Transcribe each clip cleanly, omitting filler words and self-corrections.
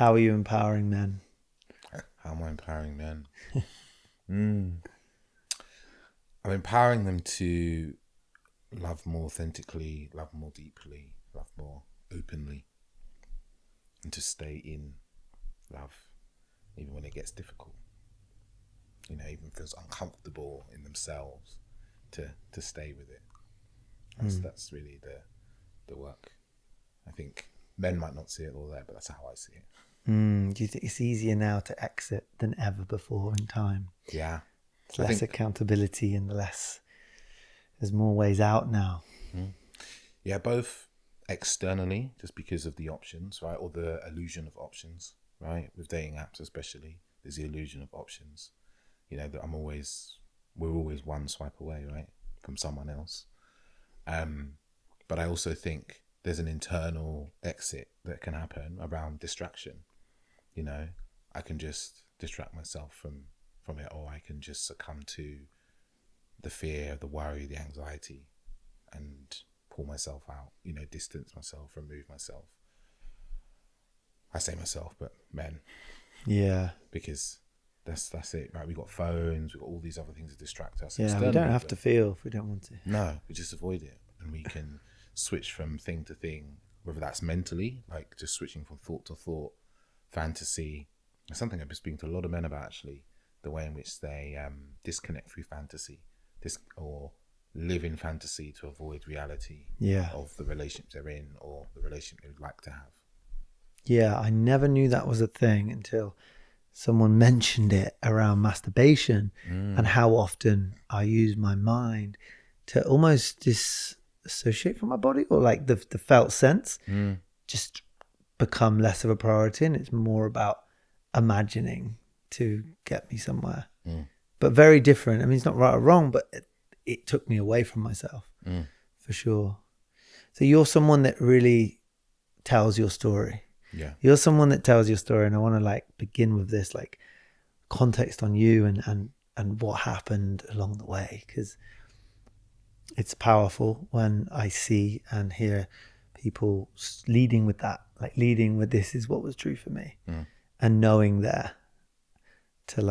How are you empowering men? How am I empowering men? I'm empowering them to love more authentically, love more deeply, love more openly, and to stay in love, even when it gets difficult. Even feels uncomfortable in themselves, to stay with it. That's really the work. I think men might not see it all there, but that's how I see it. Do you think it's easier now to exit than ever before in time? Yeah. It's less accountability and there's more ways out now. Yeah, both externally, just because of the options, right? Or the illusion of options, right? With dating apps especially, there's the illusion of options. That we're always one swipe away, right? From someone else. But I also think there's an internal exit that can happen around distraction. I can just distract myself from it, or I can just succumb to the fear, the worry, the anxiety, and pull myself out, distance myself, remove myself. I say myself, but men. Yeah. Because that's it, right? We got phones, we got all these other things to distract us. Yeah, we don't have to feel if we don't want to. No, we just avoid it, and we can switch from thing to thing, whether that's mentally, like just switching from thought to thought, fantasy. It's something I've been speaking to a lot of men about, actually, the way in which they disconnect through fantasy, or live in fantasy to avoid reality of the relationship they're in or the relationship they would like to have. Yeah, I never knew that was a thing until someone mentioned it around masturbation and how often I use my mind to almost disassociate from my body, or like the felt sense just become less of a priority, and it's more about imagining to get me somewhere. But very different. I mean, it's not right or wrong, but it took me away from myself for sure. So you're someone that really tells your story. Yeah. You're someone that tells your story, and I want to begin with this context on you and what happened along the way, because it's powerful when I see and hear people leading with that, leading with this is what was true for me, and knowing there to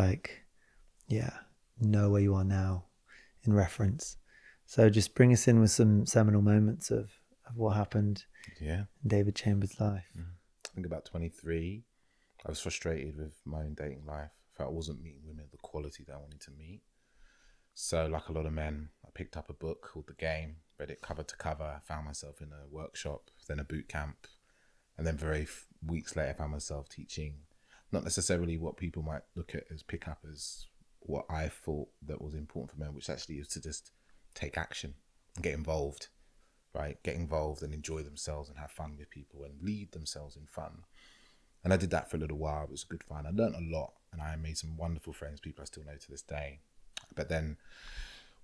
know where you are now in reference. So just bring us in with some seminal moments of what happened in David Chambers' life. I think about 23, I was frustrated with my own dating life. I felt I wasn't meeting women of the quality that I wanted to meet. So like a lot of men, I picked up a book called The Game, read it cover to cover. I found myself in a workshop, then a boot camp, and then weeks later I found myself teaching, not necessarily what people might look at as pick up as what I thought that was important for men, which actually is to just take action and get involved, right? Get involved and enjoy themselves and have fun with people and lead themselves in fun. And I did that for a little while. It was good fun. I learned a lot, and I made some wonderful friends, people I still know to this day. But then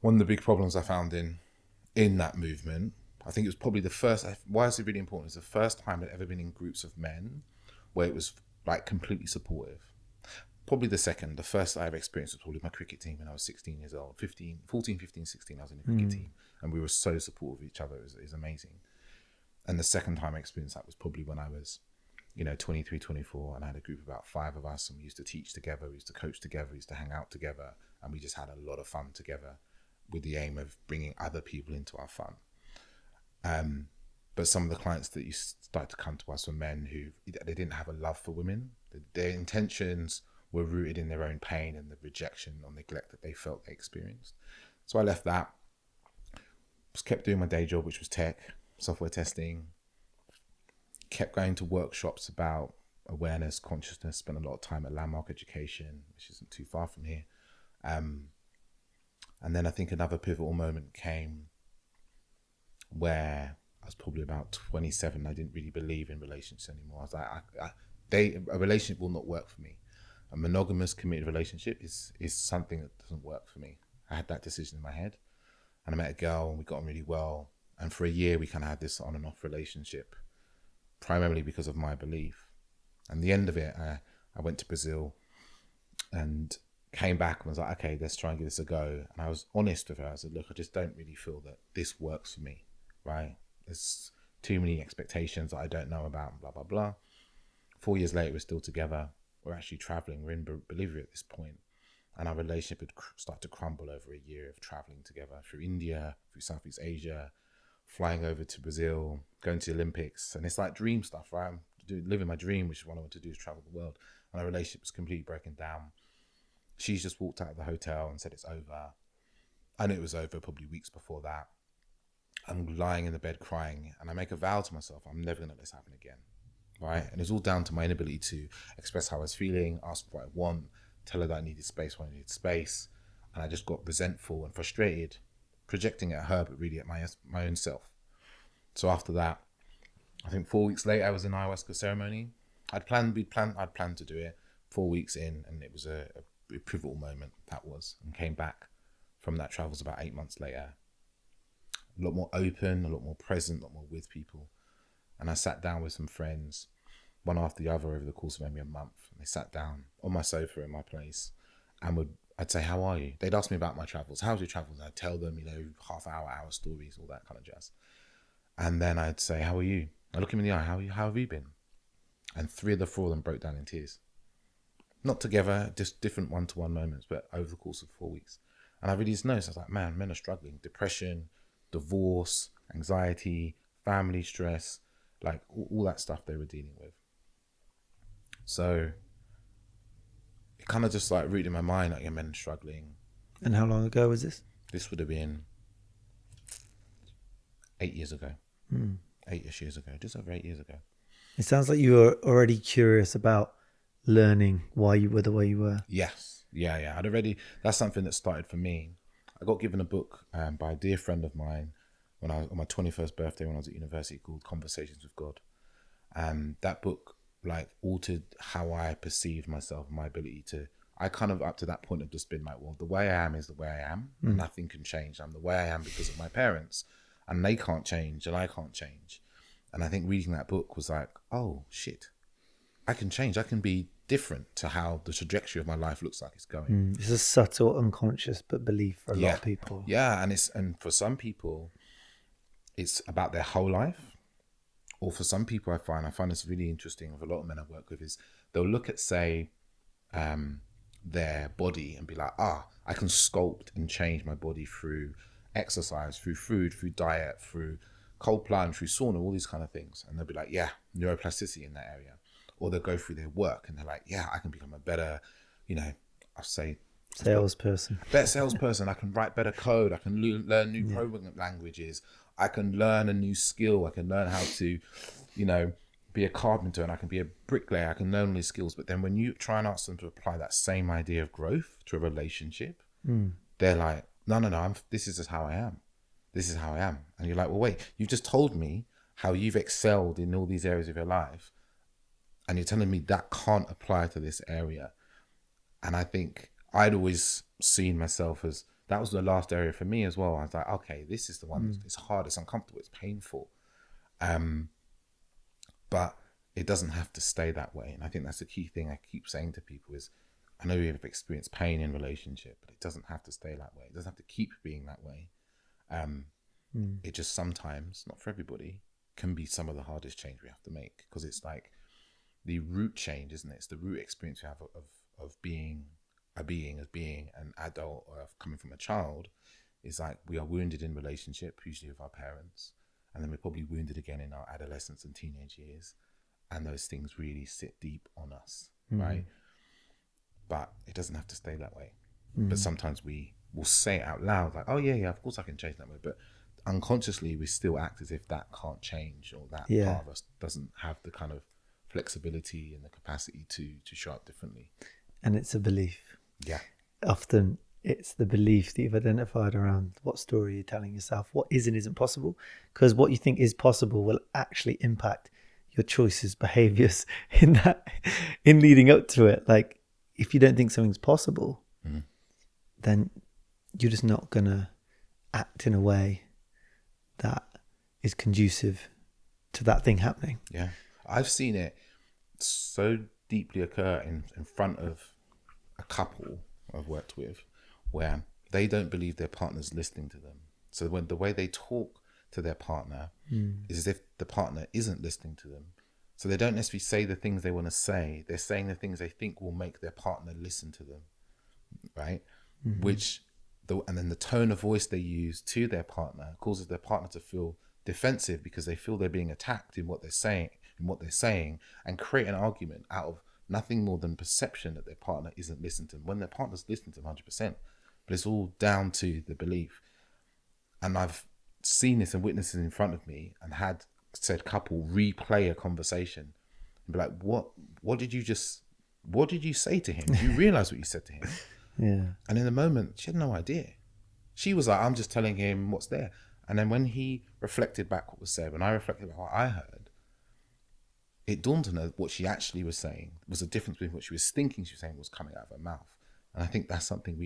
one of the big problems I found in that movement, I think it was probably the first, why is it really important? It's the first time I'd ever been in groups of men where it was completely supportive. Probably the second. The first I ever experienced was probably my cricket team when I was 16 years old. 14, 15, 16, I was in a cricket team, and we were so supportive of each other. It was amazing. And the second time I experienced that was probably when I was 23, 24, and I had a group of about 5 of us, and we used to teach together, we used to coach together, we used to hang out together, and we just had a lot of fun together with the aim of bringing other people into our fun. But some of the clients that used to start to come to us were men who, they didn't have a love for women. Their intentions were rooted in their own pain and the rejection or neglect that they felt they experienced. So I left that, just kept doing my day job, which was tech, software testing, kept going to workshops about awareness, consciousness, spent a lot of time at Landmark Education, which isn't too far from here. And then I think another pivotal moment came where I was probably about 27. I didn't really believe in relationships anymore. I was like, a relationship will not work for me. A monogamous, committed relationship is something that doesn't work for me. I had that decision in my head, and I met a girl and we got on really well. And for a year, we kind of had this on and off relationship, primarily because of my belief. And the end of it, I went to Brazil and came back and was like, okay, let's try and give this a go. And I was honest with her. I said, look, I just don't really feel that this works for me, right? There's too many expectations that I don't know about, and blah, blah, blah. 4 years later, we're still together. We're actually traveling. We're in Bolivia at this point, and our relationship had started to crumble over a year of traveling together through India, through Southeast Asia, flying over to Brazil, going to the Olympics. And it's like dream stuff, right? I'm living my dream, which is what I want to do, is travel the world. And our relationship was completely broken down. She's just walked out of the hotel and said it's over. I knew it was over probably weeks before that. I'm lying in the bed crying, and I make a vow to myself, I'm never going to let this happen again, right? And it's all down to my inability to express how I was feeling, ask for what I want, tell her that I needed space when I needed space. And I just got resentful and frustrated, projecting at her, but really at my own self. So after that, I think 4 weeks later, I was in ayahuasca ceremony. I'd planned to do it 4 weeks in, and it was a pivotal moment, that was, and came back from that travels about 8 months later. A lot more open, a lot more present, a lot more with people. And I sat down with some friends, one after the other over the course of maybe a month. And they sat down on my sofa in my place, and I'd say, how are you? They'd ask me about my travels. How's your travels? I'd tell them, half hour stories, all that kind of jazz. And then I'd say, how are you? I look him in the eye, how have you been? And 3 of the 4 of them broke down in tears. Not together, just different one-to-one moments, but over the course of 4 weeks. And I really just noticed, I was like, man, men are struggling. Depression, divorce, anxiety, family stress, like all that stuff they were dealing with. So it kind of just like rooted in my mind, like, men struggling. And how long ago was this? This would have been 8 years ago. 8-ish years ago, just over 8 years ago. It sounds like you were already curious about learning why you were the way you were. Yes. Yeah. That's something that started for me. I got given a book by a dear friend of mine on my 21st birthday when I was at university, called Conversations with God. And that book like altered how I perceived myself and my ability to, I kind of up to that point have just been like, well, the way I am is the way I am. Nothing can change. I'm the way I am because of my parents, and they can't change and I can't change. And I think reading that book was like, oh shit, I can change. I can be different to how the trajectory of my life looks like it's going. It's a subtle unconscious but belief for a lot of people. Yeah, and for some people, it's about their whole life. Or for some people, I find this really interesting with a lot of men I work with, is they'll look at, say, their body and be like, I can sculpt and change my body through exercise, through food, through diet, through cold plunge, through sauna, all these kind of things. And they'll be like, yeah, neuroplasticity in that area. Or they'll go through their work and they're like, yeah, I can become a better, I'll say, salesperson. Better salesperson. I can write better code. I can learn new programming languages. I can learn a new skill. I can learn how to, be a carpenter, and I can be a bricklayer. I can learn all these skills. But then when you try and ask them to apply that same idea of growth to a relationship, they're like, no, this is just how I am. This is how I am. And you're like, well, wait, you've just told me how you've excelled in all these areas of your life, and you're telling me that can't apply to this area. And I think I'd always seen myself as, that was the last area for me as well. I was like, okay, this is the one. It's hard, it's uncomfortable, it's painful. But it doesn't have to stay that way. And I think that's the key thing I keep saying to people is, I know you've experienced pain in relationship, but it doesn't have to stay that way. It doesn't have to keep being that way. It just sometimes, not for everybody, can be some of the hardest change we have to make, because it's like the root change, isn't it? It's the root experience we have of being an adult, or coming from a child. Is like, we are wounded in relationship, usually with our parents, and then we're probably wounded again in our adolescence and teenage years, and those things really sit deep on us, right? But it doesn't have to stay that way. But sometimes we will say it out loud, like, oh yeah, of course I can change that way, but unconsciously we still act as if that can't change, or that part of us doesn't have the kind of flexibility and the capacity to show up differently. And it's a belief. Yeah. Often it's the belief that you've identified around what story you're telling yourself, what is and isn't possible, because what you think is possible will actually impact your choices, behaviors in leading up to it. Like, if you don't think something's possible, then you're just not gonna act in a way that is conducive to that thing happening. Yeah, I've seen it so deeply occur in front of a couple I've worked with, where they don't believe their partner's listening to them. So when the way they talk to their partner is as if the partner isn't listening to them. So they don't necessarily say the things they want to say. They're saying the things they think will make their partner listen to them, right? And then the tone of voice they use to their partner causes their partner to feel defensive because they feel they're being attacked in what they're saying, and create an argument out of nothing more than perception that their partner isn't listening to them, when their partner's listening to them 100%. But it's all down to the belief. And I've seen this and witnessed it in front of me, and had said couple replay a conversation and be like, what did you say to him? Do you realize what you said to him? Yeah. And in the moment, she had no idea. She was like, I'm just telling him what's there. And then when he reflected back what was said, when I reflected back what I heard, it dawned on her what she actually was saying was a difference between what she was thinking she was saying was coming out of her mouth. And I think that's something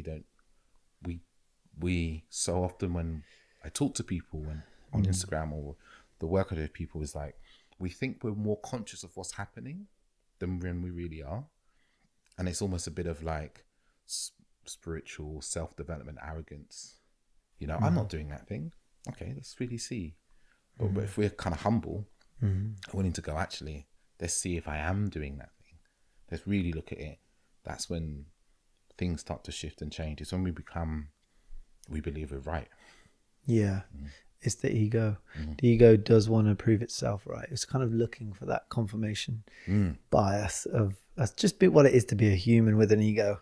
we so often, when I talk to people and on Instagram or the work I do with people, is like, we think we're more conscious of what's happening than when we really are. And it's almost a bit of like spiritual self-development arrogance. You know, I'm not doing that thing. Okay, let's really see. But if we're kind of humble, willing to go, actually, let's see if I am doing that thing. Let's really look at it. That's when things start to shift and change. It's when we believe we're right. Yeah. It's the ego. The ego does want to prove itself right. It's kind of looking for that confirmation bias of that's just what it is to be a human with an ego.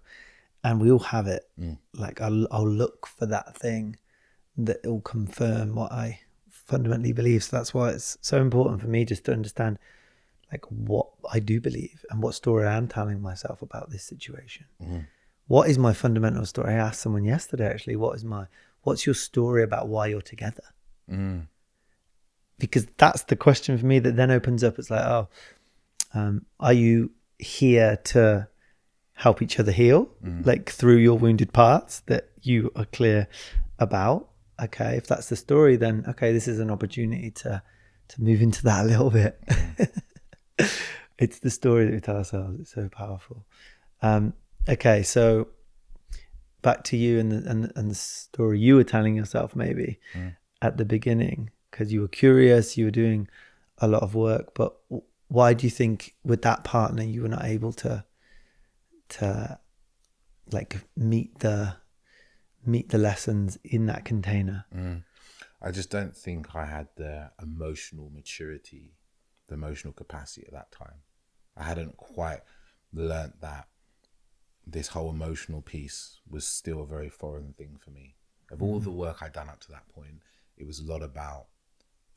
And we all have it. Like I'll look for that thing that will confirm what I fundamentally believe. So that's why it's so important for me just to understand like what I do believe and what story I am telling myself about this situation. What is my fundamental story? I asked someone yesterday, actually, what's your story about why you're together? Because that's the question for me that then opens up. It's like, are you here to help each other heal, like through your wounded parts that you are clear about? Okay, if that's the story, then okay, this is an opportunity to move into that a little bit. It's the story that we tell ourselves. It's so powerful. Okay, so back to you and the story you were telling yourself maybe at the beginning, because you were curious, you were doing a lot of work, but why do you think with that partner you were not able to like meet the lessons in that container? I just don't think I had the emotional maturity, the emotional capacity at that time. I hadn't quite learnt that this whole emotional piece was still a very foreign thing for me. Of all the work I'd done up to that point, it was a lot about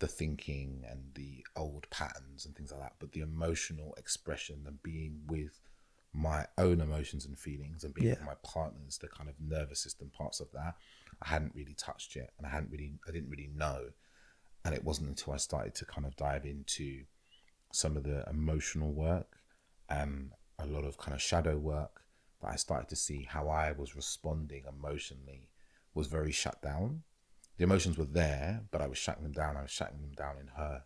the thinking and the old patterns and things like that. But the emotional expression and being with my own emotions and feelings and being with my partners, the kind of nervous system parts of that, I hadn't really touched yet, and I didn't really know. And it wasn't until I started to kind of dive into some of the emotional work and a lot of kind of shadow work that I started to see how I was responding emotionally was very shut down. The emotions were there, but I was shutting them down. I was shutting them down in her.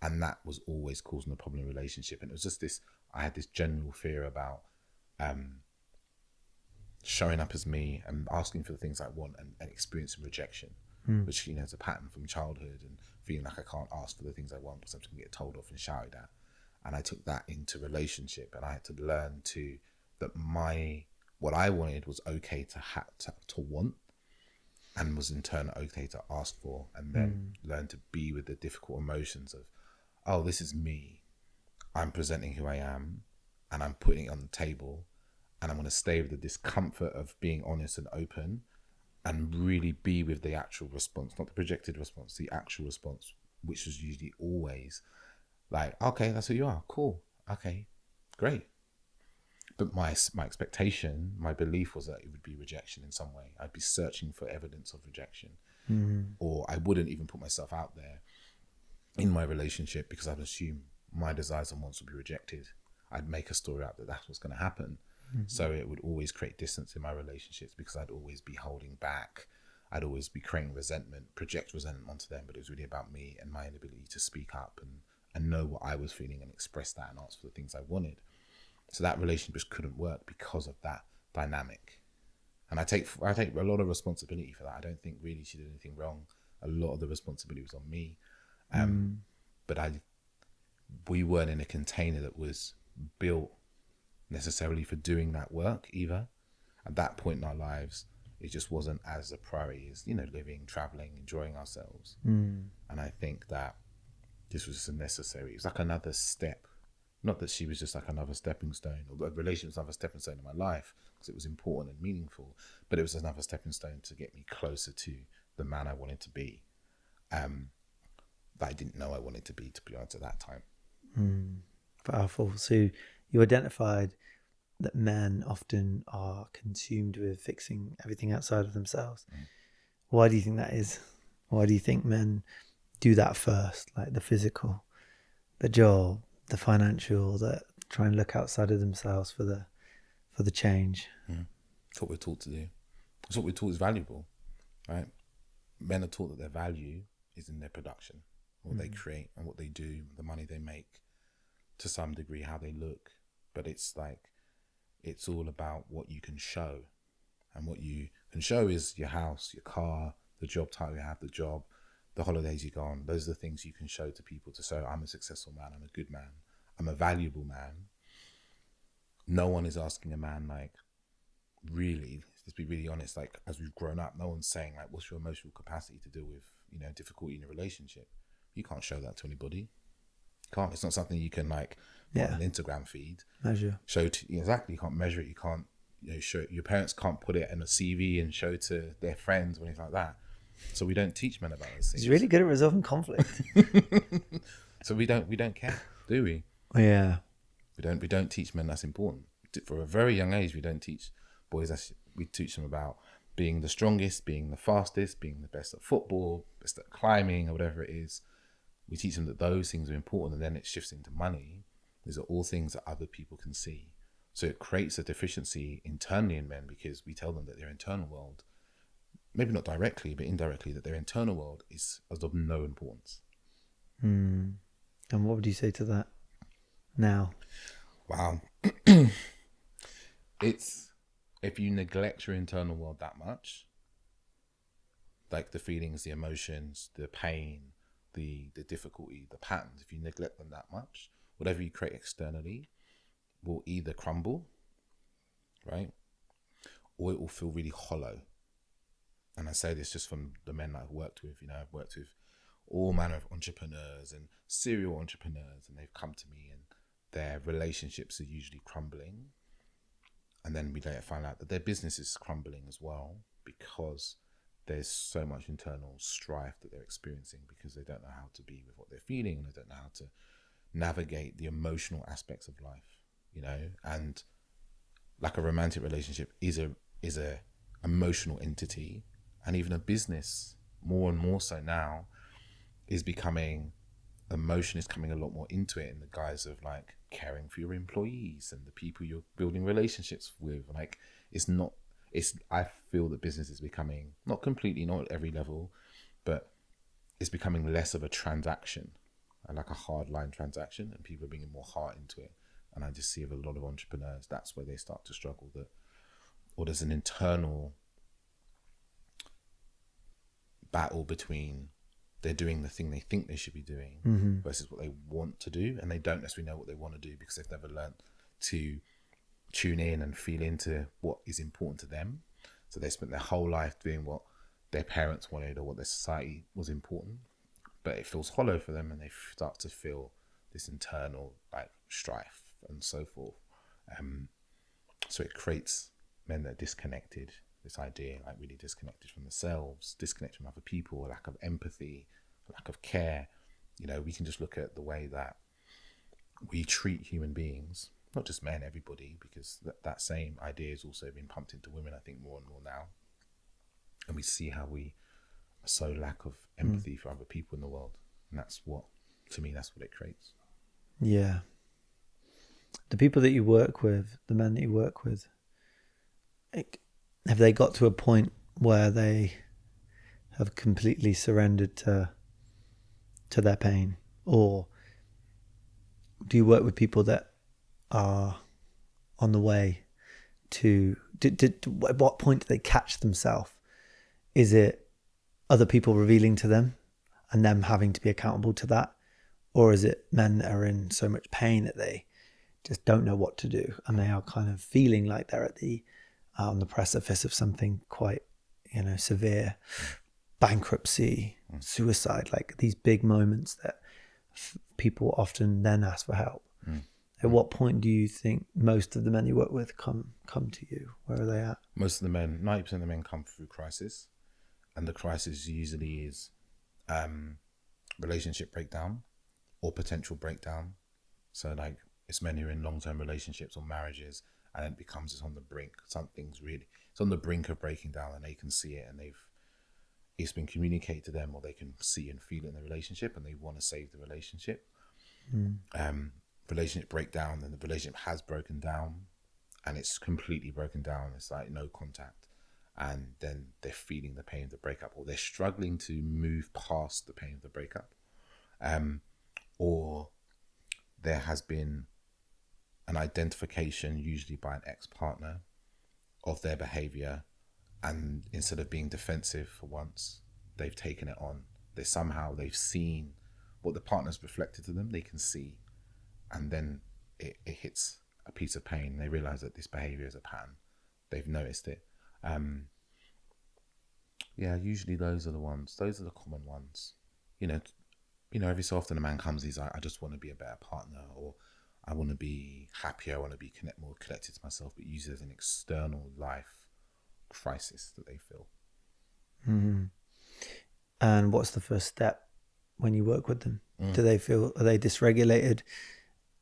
And that was always causing a problem in the relationship. And it was just this, I had this general fear about showing up as me and asking for the things I want and experiencing rejection, which, you know, is a pattern from childhood, and feeling like I can't ask for the things I want because I'm just going to get told off and shouted at. And I took that into relationship, and I had to learn that what I wanted was okay to want, and was in turn okay to ask for, and then learn to be with the difficult emotions of, oh, this is me. I'm presenting who I am, and I'm putting it on the table, and I'm going to stay with the discomfort of being honest and open, and really be with the actual response, not the projected response, the actual response, which was usually always like, okay, that's who you are. Cool. Okay, great. But my expectation, my belief was that it would be rejection in some way. I'd be searching for evidence of rejection, or I wouldn't even put myself out there in my relationship because I'd assume my desires and wants would be rejected. I'd make a story out that that's what's going to happen. So it would always create distance in my relationships because I'd always be holding back. I'd always be creating resentment, project resentment onto them, but it was really about me and my inability to speak up and know what I was feeling and express that and ask for the things I wanted. So that relationship just couldn't work because of that dynamic. And I take a lot of responsibility for that. I don't think really she did anything wrong. A lot of the responsibility was on me. But we weren't in a container that was built necessarily for doing that work either. At that point in our lives, it just wasn't as a priority as, living, traveling, enjoying ourselves. And I think that this was just a necessary, it's like another step. Not that she was just like another stepping stone, or the relationship was another stepping stone in my life because it was important and meaningful, but it was another stepping stone to get me closer to the man I wanted to be, that I didn't know I wanted to be honest, at that time. Powerful. So you identified that men often are consumed with fixing everything outside of themselves. Why do you think that is? Why do you think men do that first, like the physical, the job, the financial, that try and look outside of themselves for the change? It's what we're taught to do. It's what we're taught is valuable, right? Men are taught that their value is in their production, what they create and what they do, the money they make, to some degree how they look. But it's all about what you can show, and what you can show is your house, your car, the job title you have, the job, the holidays you go on. Those are the things you can show to people to say, I'm a successful man, I'm a good man, I'm a valuable man. No one is asking a man, like, really, let's be really honest, like, as we've grown up, no one's saying, like, what's your emotional capacity to deal with, difficulty in a relationship? You can't show that to anybody. Can't. It's not something you can, like, on an Instagram feed measure. Exactly. You can't measure it. You can't, show it. Your parents can't put it in a CV and show it to their friends or anything like that. So we don't teach men about those things. He's really good at resolving conflict. So we don't care, do we? Yeah. We don't teach men that's important. For a very young age, we don't teach boys. We teach them about being the strongest, being the fastest, being the best at football, best at climbing, or whatever it is. We teach them that those things are important, and then it shifts into money. These are all things that other people can see. So it creates a deficiency internally in men, because we tell them that their internal world, maybe not directly, but indirectly, that their internal world is of no importance. And what would you say to that now? Wow. It's, if you neglect your internal world that much, like the feelings, the emotions, the pain, the difficulty, the patterns, if you neglect them that much, whatever you create externally will either crumble, right? Or it will feel really hollow. And I say this just from the men that I've worked with. I've worked with all manner of entrepreneurs and serial entrepreneurs, and they've come to me and their relationships are usually crumbling. And then we later find out that their business is crumbling as well, because there's so much internal strife that they're experiencing, because they don't know how to be with what they're feeling, and they don't know how to navigate the emotional aspects of life, and like a romantic relationship is a emotional entity, and even a business, more and more so now, is becoming, emotion is coming a lot more into it in the guise of like caring for your employees and the people you're building relationships with. Like, I feel that business is becoming, not completely, not at every level, but it's becoming less of a transaction, like a hard line transaction, and people are bringing more heart into it. And I just see with a lot of entrepreneurs, that's where they start to struggle, or there's an internal battle between they're doing the thing they think they should be doing versus what they want to do, and they don't necessarily know what they want to do because they've never learned to tune in and feel into what is important to them. So they spent their whole life doing what their parents wanted or what their society was important, but it feels hollow for them, and they start to feel this internal like strife and so forth. So it creates men that are disconnected, this idea, like really disconnected from themselves, disconnected from other people, a lack of empathy, a lack of care. We can just look at the way that we treat human beings, not just men, everybody, because that same idea has also been pumped into women, I think, more and more now. And we see how we are so lack of empathy for other people in the world. And that's what it creates. Yeah. The people that you work with, the men that you work with, have they got to a point where they have completely surrendered to their pain? Or do you work with people that are on the way to, at what point do they catch themselves? Is it other people revealing to them and them having to be accountable to that? Or is it men that are in so much pain that they just don't know what to do, and they are kind of feeling like they're on the precipice of something quite, severe, bankruptcy, suicide, like these big moments that people often then ask for help. At what point do you think most of the men you work with come to you? Where are they at? Most of the men, 90% of the men come through crisis, and the crisis usually is relationship breakdown or potential breakdown. So like it's men who are in long-term relationships or marriages, and it becomes it's on the brink. It's on the brink of breaking down, and they can see it, and it's been communicated to them, or they can see and feel it in the relationship, and they want to save the relationship. Relationship breakdown, and the relationship has broken down, and it's completely broken down. It's like no contact, and then they're feeling the pain of the breakup, or they're struggling to move past the pain of the breakup, or there has been an identification, usually by an ex-partner, of their behavior, and instead of being defensive for once, they've taken it on. They've seen what the partner's reflected to them, they can see, and then it hits a piece of pain. They realize that this behavior is a pattern. They've noticed it. Usually those are the common ones. Every so often a man comes, he's like, I just want to be a better partner, or I want to be happier, I want to be more connected to myself, but usually there's an external life crisis that they feel. And what's the first step when you work with them? Do they feel, are they dysregulated?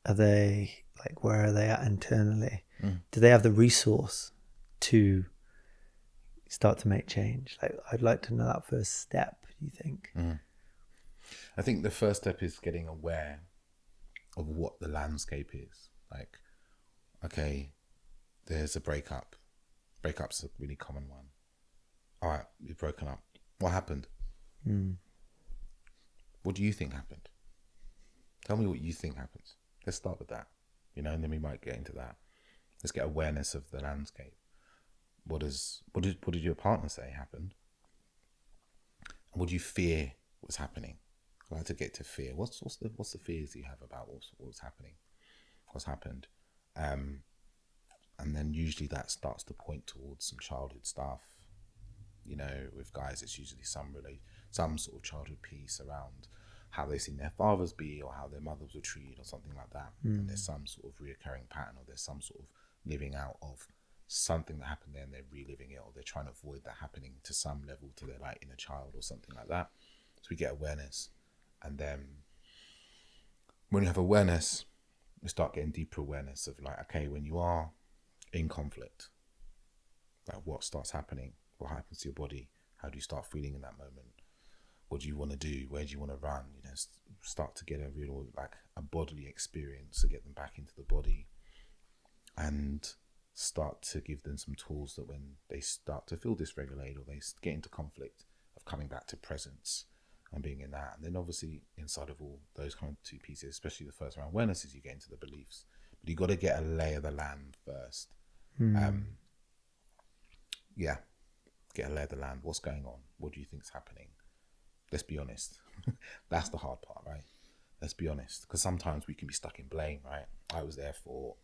Are they like, where are they at internally? Do they have the resource to start to make change? Like, I'd like to know that first step, do you think? I think the first step is getting aware of what the landscape is. Like, okay, there's a breakup. Breakup's a really common one. All right, you've broken up. What happened? What do you think happened? Tell me what you think happens. Let's start with that, and then we might get into that. Let's get awareness of the landscape. What did your partner say happened? And what do you fear was happening? I like to get to fear. What's the fears you have about what's happening? What's happened? And then usually that starts to point towards some childhood stuff. With guys, it's usually some sort of childhood piece around how they've seen their fathers be, or how their mothers were treated, or something like that. And there's some sort of reoccurring pattern, or there's some sort of living out of something that happened there, and they're reliving it, or they're trying to avoid that happening to some level to their inner child or something like that. So we get awareness, and then when you have awareness, you start getting deeper awareness of okay, when you are in conflict, what starts happening? What happens to your body? How do you start feeling in that moment? What do you want to do? Where do you want to run? Start to get a real a bodily experience, to get them back into the body, and start to give them some tools that when they start to feel dysregulated, or they get into conflict, of coming back to presence and being in that. And then obviously inside of all those kind of two pieces, especially the first round awareness, is you get into the beliefs, but you got to get a lay of the land first. Get a lay of the land. What's going on? What do you think's happening? Let's be honest. That's the hard part, right? Let's be honest, because sometimes we can be stuck in blame, right? I was their fault,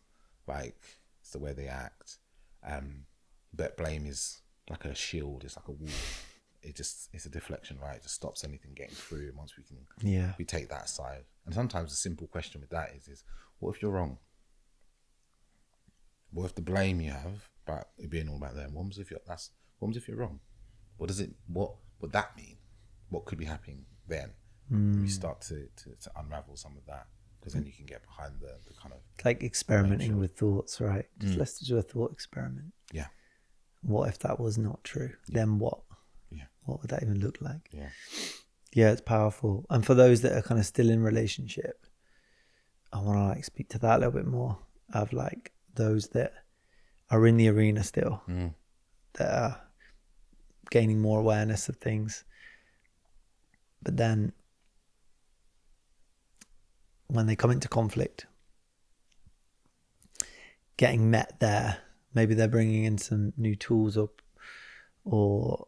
it's the way they act. But blame is like a shield. It's like a wall. It's a deflection, right? It just stops anything getting through. And once we take that aside. And sometimes a simple question with that is what if you're wrong? What if the blame you have about it being all about them? What if you're wrong? What would that mean? What could be happening then? We start to unravel some of that, because then you can get behind the kind of like experimenting with thoughts, right? Let's do a thought experiment. Yeah. What if that was not true? Then what? Yeah. What would that even look like? Yeah. Yeah, it's powerful. And for those that are kind of still in relationship, I want to speak to that a little bit more, of those that are in the arena still, that are gaining more awareness of things. But then when they come into conflict, getting met there, maybe they're bringing in some new tools up, or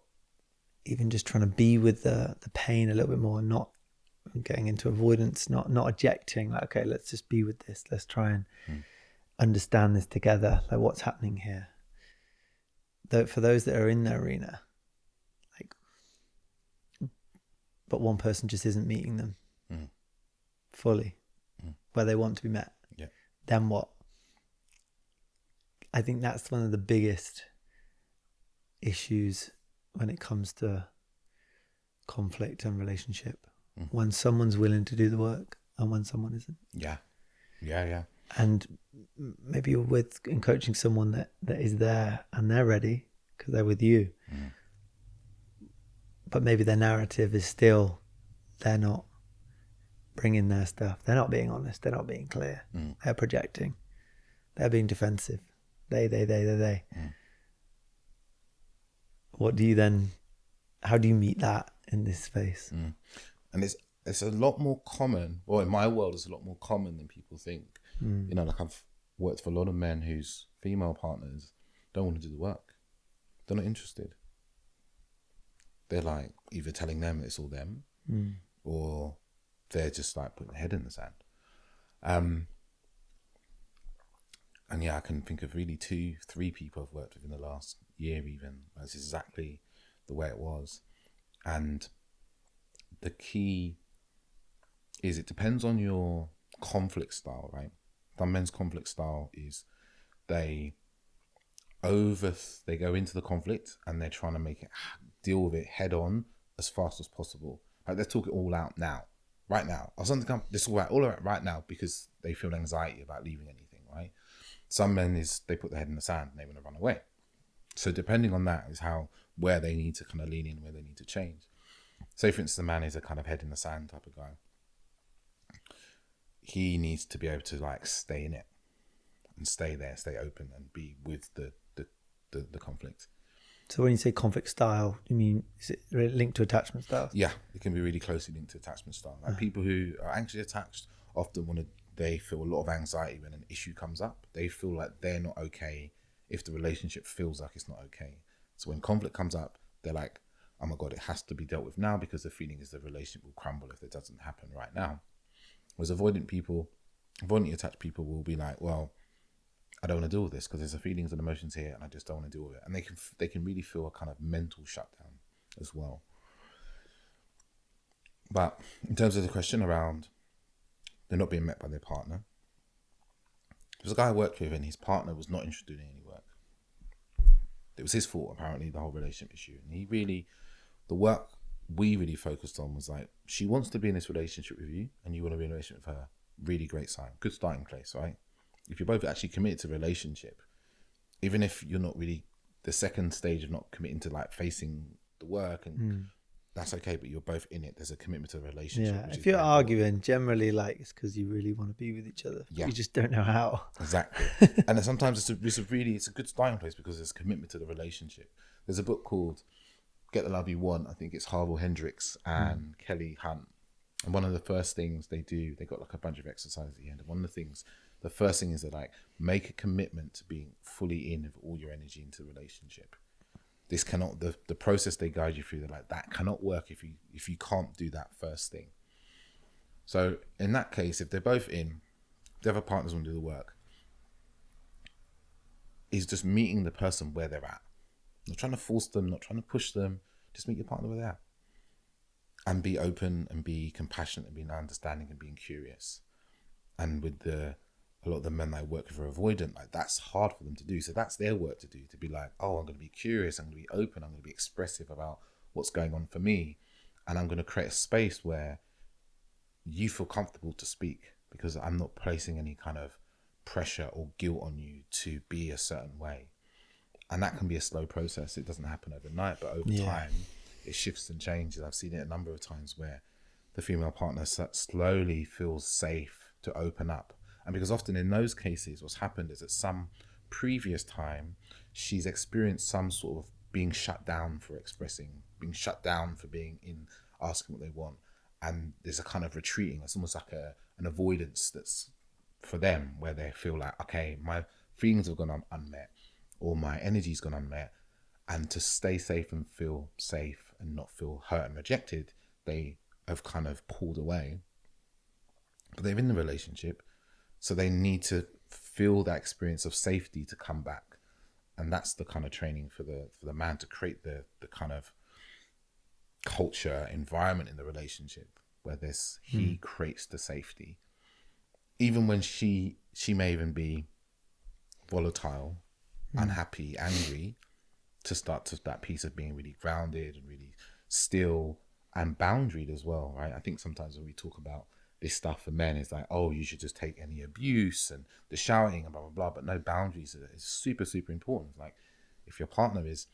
even just trying to be with the pain a little bit more, and not getting into avoidance, not ejecting, like, okay, let's just be with this. Let's try and understand this together. Like, what's happening here? Though for those that are in the arena, like, but one person just isn't meeting them fully where they want to be met. Yeah. Then what? I think that's one of the biggest issues when it comes to conflict and relationship. When someone's willing to do the work and when someone isn't. Yeah. And maybe you're in coaching someone that is there and they're ready because they're with you. But maybe their narrative is still, they're not bringing their stuff. They're not being honest. They're not being clear. They're projecting. They're being defensive. They. What do you then, how do you meet that in this space? And it's a lot more common, or in my world, it's a lot more common than people think. You know, like I've worked for a lot of men whose female partners don't want to do the work. They're not interested. They're like either telling them it's all them, or they're just like putting their head in the sand. And yeah, I can think of really 2-3 people I've worked with in the last year even. That's exactly the way it was. And the key is it depends on your conflict style, right? Some men's conflict style is they go into the conflict and they're trying to deal with it head on as fast as possible. Like, let's talk it all out now, right now. Or something, let's talk about all of it right now because they feel anxiety about leaving anything, right? Some men they put their head in the sand and they want to run away. So depending on that is where they need to kind of lean in, where they need to change. Say for instance, the man is a kind of head in the sand type of guy. He needs to be able to like stay in it and stay there, stay open and be with the conflict. So when you say conflict style, you mean, is it linked to attachment styles? Yeah, it can be really closely linked to attachment style. Like people who are anxiously attached often they feel a lot of anxiety when an issue comes up. They feel like they're not okay if the relationship feels like it's not okay. So when conflict comes up, they're like, oh my God, it has to be dealt with now because the feeling is the relationship will crumble if it doesn't happen right now. Whereas avoidantly attached people will be like, well, I don't want to deal with this because there's the feelings and emotions here and I just don't want to deal with it. And they can really feel a kind of mental shutdown as well. But in terms of the question around they're not being met by their partner, there's a guy I worked with and his partner was not interested in any work. It was his fault, apparently, the whole relationship issue. And the work we really focused on was like, she wants to be in this relationship with you and you want to be in a relationship with her. Really great sign. Good starting place, right? If you're both actually committed to a relationship, even if you're not really the second stage of not committing to like facing the work, and that's okay, but you're both in it. There's a commitment to the relationship. Yeah, if you're arguing, generally, like, it's because you really want to be with each other. Yeah. You just don't know how. Exactly. And then sometimes it's a good starting place because there's commitment to the relationship. There's a book called Get the Love You Want. I think it's Harville, Hendrix and Kelly Hunt. And one of the first things they do, they got like a bunch of exercises at the end. And one of the first thing is that like make a commitment to being fully in with all your energy into the relationship. This cannot, the process they guide you through, they're like, that cannot work if you can't do that first thing. So in that case, if they're both in, the other partners want to do the work, is just meeting the person where they're at. Not trying to force them, not trying to push them, just meet your partner where they're at. And be open and be compassionate and being understanding and being curious. And with a lot of the men that I work with are avoidant, like that's hard for them to do. So that's their work to do, to be like, oh, I'm going to be curious, I'm going to be open, I'm going to be expressive about what's going on for me. And I'm going to create a space where you feel comfortable to speak because I'm not placing any kind of pressure or guilt on you to be a certain way. And that can be a slow process. It doesn't happen overnight, but over time, it shifts and changes. I've seen it a number of times where the female partner slowly feels safe to open up. And because often in those cases, what's happened is at some previous time, she's experienced some sort of being shut down for expressing, being shut down for being in, asking what they want. And there's a kind of retreating. It's almost like an avoidance that's for them where they feel like, okay, my feelings have gone unmet or my energy's gone unmet. And to stay safe and feel safe and not feel hurt and rejected, they have kind of pulled away, but they're in the relationship, so they need to feel that experience of safety to come back. And that's the kind of training for the man, to create the kind of culture, environment in the relationship where he creates the safety, even when she may even be volatile, unhappy, angry, to start to that piece of being really grounded and really still and boundaried as well, right? I think sometimes when we talk about this stuff for men, it's like, oh, you should just take any abuse and the shouting and blah blah blah, but no, boundaries is super, super important. Like, if your partner is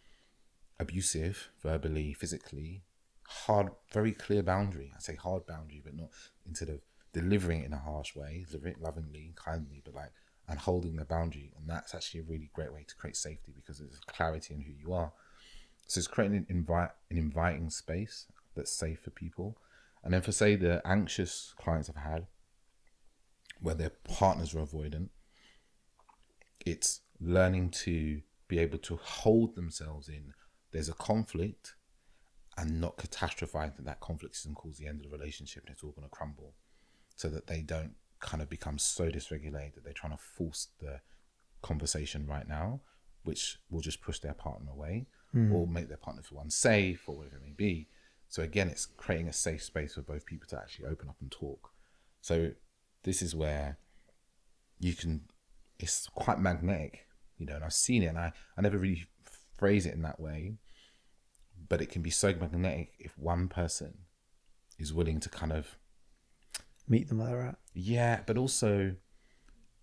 abusive verbally, physically, hard, very clear boundary. I say hard boundary, but not instead of delivering it in a harsh way, deliver it lovingly, kindly, but like, and holding the boundary. And that's actually a really great way to create safety, because there's clarity in who you are. So it's creating an inviting space that's safe for people. And then for, say, the anxious clients I've had where their partners are avoidant, it's learning to be able to hold themselves in, there's a conflict, and not catastrophize that conflict is going to cause the end of the relationship and it's all going to crumble, so that they don't kind of become so dysregulated that they're trying to force the conversation right now, which will just push their partner away or make their partner feel unsafe or whatever it may be. So again, it's creating a safe space for both people to actually open up and talk. So this is where it's quite magnetic, you know, and I've seen it, and I never really phrase it in that way, but it can be so magnetic if one person is willing to kind of meet them where they're at. Yeah, but also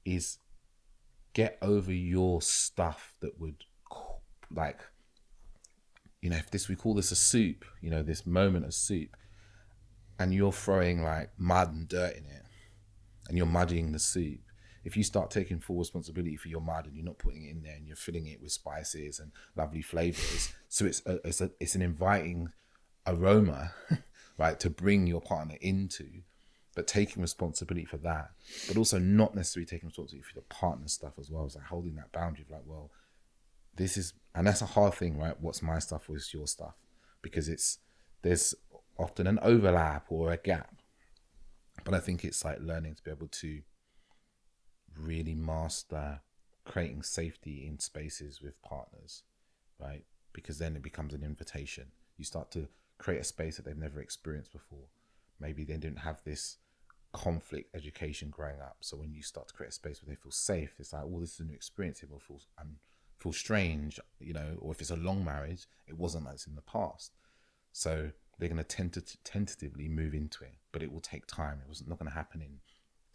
is get over your stuff that would, like, you know, if we call this a soup, you know, this moment of soup, and you're throwing like mud and dirt in it, and you're muddying the soup. If you start taking full responsibility for your mud and you're not putting it in there and you're filling it with spices and lovely flavors, so it's an inviting aroma, right, to bring your partner into, but taking responsibility for that, but also not necessarily taking responsibility for your partner's stuff as well. It's like holding that boundary of like, well, this is, and that's a hard thing, right? What's my stuff? What's your stuff? Because there's often an overlap or a gap. But I think it's like learning to be able to really master creating safety in spaces with partners, right? Because then it becomes an invitation. You start to create a space that they've never experienced before. Maybe they didn't have this conflict education growing up. So when you start to create a space where they feel safe, it's like, oh, this is a new experience. It will feel strange, you know, or if it's a long marriage, it wasn't like this in the past. So they're going to tentatively move into it, but it will take time. It was not going to happen in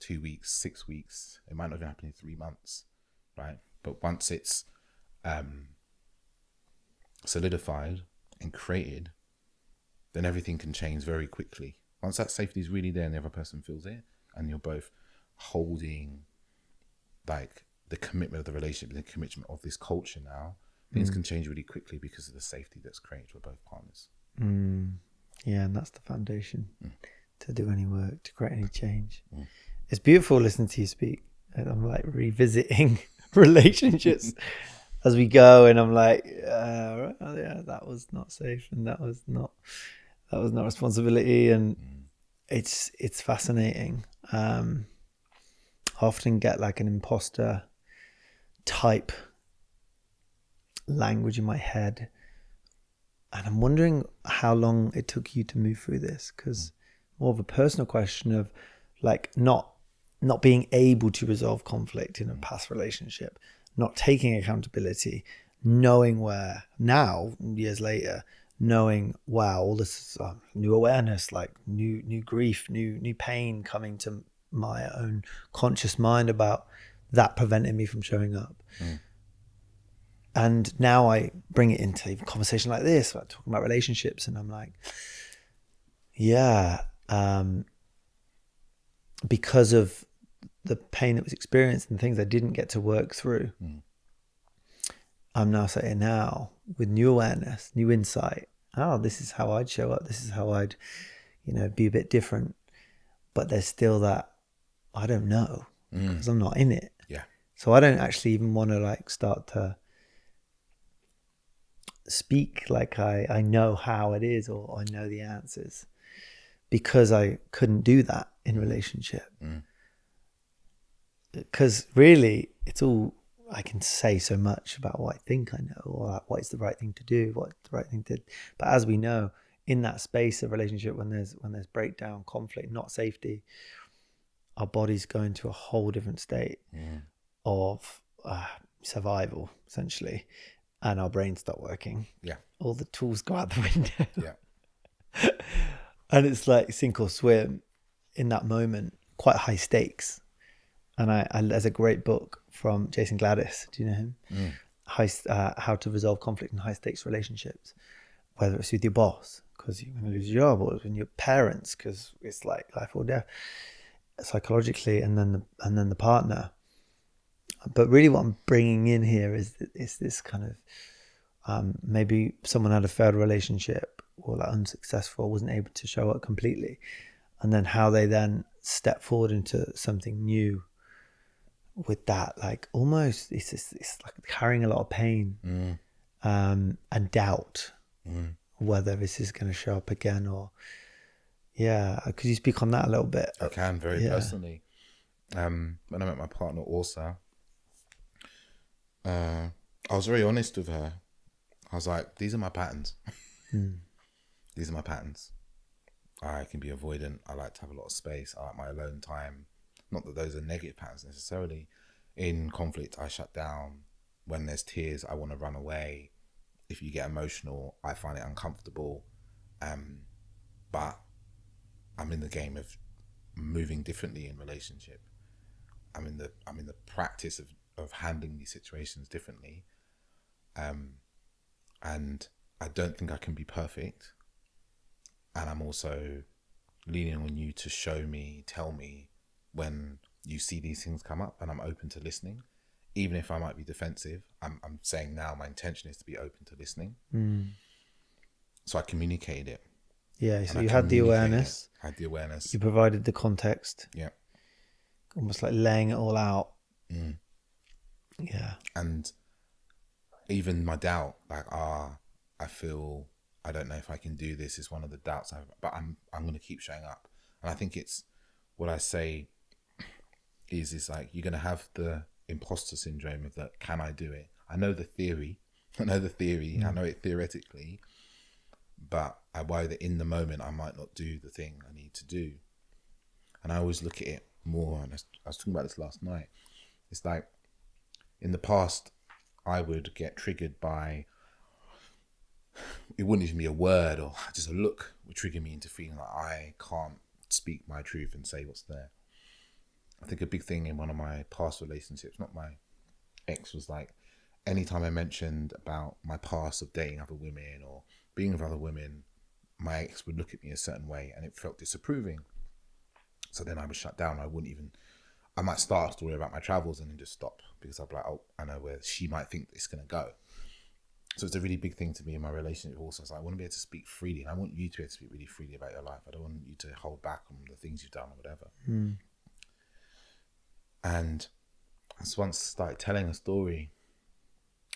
2 weeks, 6 weeks. It might not even happen in 3 months, right? But once it's solidified and created, then everything can change very quickly. Once that safety is really there and the other person feels it, and you're both holding like the commitment of the relationship, the commitment of this culture now, things can change really quickly because of the safety that's created for both partners. Yeah, and that's the foundation to do any work, to create any change. It's beautiful listening to you speak. And I'm like revisiting relationships as we go, and I'm like, yeah, that was not safe, and that was not responsibility, and it's fascinating. I often get like an imposter type language in my head, and I'm wondering how long it took you to move through this, because more of a personal question of like not being able to resolve conflict in a past relationship, not taking accountability, knowing where now, years later, knowing, wow, all this is new awareness, like new grief, new pain coming to my own conscious mind about that preventing me from showing up. And now I bring it into a conversation like this, like talking about relationships, and I'm like, yeah, because of the pain that was experienced and things I didn't get to work through, I'm now saying now with new awareness, new insight, oh, this is how I'd show up. This is how I'd, be a bit different. But there's still that, I don't know, because I'm not in it. Yeah. So I don't actually even want to like start to speak like I know how it is, or I know the answers, because I couldn't do that in relationship. Mm. Because really, it's all, I can say so much about what I think I know, or what is the right thing to do, what's the right thing to. But as we know, in that space of relationship, when there's breakdown, conflict, not safety, our bodies go into a whole different state of survival, essentially, and our brains stop working. Yeah. All the tools go out the window. Yeah. And it's like sink or swim in that moment, quite high stakes. And I there's a great book from Jason Gladys. Do you know him? How to resolve conflict in high stakes relationships, whether it's with your boss because you're going to lose your job, or with your parents because it's like life or death, psychologically, and then the partner. But really, what I'm bringing in here is this kind of maybe someone had a failed relationship or like unsuccessful, wasn't able to show up completely, and then how they then step forward into something new. With that, like almost it's like carrying a lot of pain and doubt whether this is going to show up again, or could you speak on that a little bit? I can, very personally. When I met my partner Orsa, I was very honest with her. I was like, these are my patterns. These are my patterns. I can be avoidant. I like to have a lot of space. I like my alone time. Not that those are negative patterns necessarily. In conflict, I shut down. When there's tears, I want to run away. If you get emotional, I find it uncomfortable. But I'm in the game of moving differently in relationship. I'm in the practice of handling these situations differently. And I don't think I can be perfect. And I'm also leaning on you to show me, tell me when you see these things come up, and I'm open to listening. Even if I might be defensive, I'm saying now my intention is to be open to listening. So I communicated it. Yeah, so you had the awareness. I had the awareness. You provided the context. Yeah. Almost like laying it all out. Yeah. And even my doubt, like, I feel, I don't know if I can do this, is one of the doubts but I'm going to keep showing up. And I think it's what I say is like, you're going to have the imposter syndrome of that. Can I do it? I know the theory. I know it theoretically, but I worry that in the moment I might not do the thing I need to do. And I always look at it more, and I was talking about this last night. It's like, in the past, I would get triggered by, it wouldn't even be a word, or just a look would trigger me into feeling like I can't speak my truth and say what's there. I think a big thing in one of my past relationships, not my ex, was like, anytime I mentioned about my past of dating other women or being with other women, my ex would look at me a certain way and it felt disapproving. So then I would shut down. I might start a story about my travels and then just stop, because I'll be like, oh, I know where she might think it's going to go. So it's a really big thing to me in my relationship also. It's like, I want to be able to speak freely, and I want you to be able to speak really freely about your life. I don't want you to hold back on the things you've done or whatever. And I once started telling a story,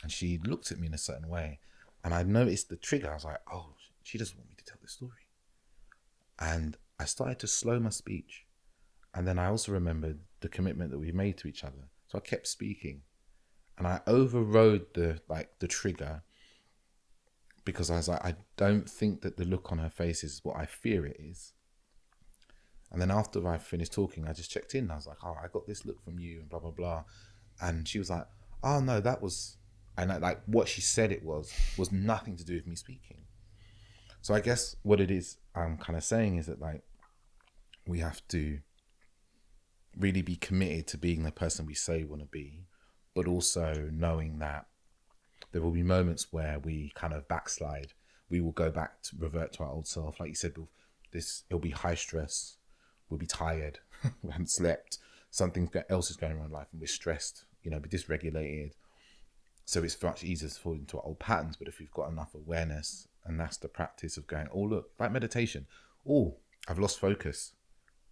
and she looked at me in a certain way, and I noticed the trigger. I was like, oh, she doesn't want me to tell this story. And I started to slow my speech. And then I also remembered the commitment that we made to each other. So I kept speaking, and I overrode the trigger, because I was like, I don't think that the look on her face is what I fear it is. And then after I finished talking, I just checked in. I was like, oh, I got this look from you and blah, blah, blah. And she was like, oh no, that was, and like what she said it was nothing to do with me speaking. So I guess what it is I'm kind of saying is that, like, we have to really be committed to being the person we say we want to be, but also knowing that there will be moments where we kind of backslide. We will go back to revert to our old self. Like you said, it'll be high stress. We'll be tired. We haven't slept. Something else is going on in life and we're stressed, be dysregulated. So it's much easier to fall into our old patterns. But if we've got enough awareness, and that's the practice of going, oh, look, like meditation. Oh, I've lost focus.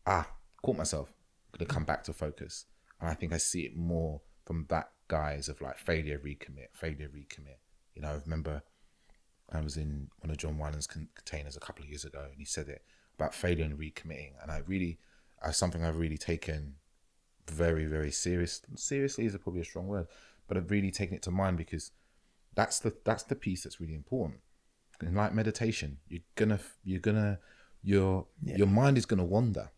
Caught myself. I'm going to come back to focus. And I think I see it more from that guise of like failure, recommit. I remember I was in one of John Wyland's containers a couple of years ago, and he said it. about failure and recommitting. And something I've really taken very, very seriously is probably a strong word, but I've really taken it to mind, because that's the piece that's really important. In like meditation, your mind is gonna wander.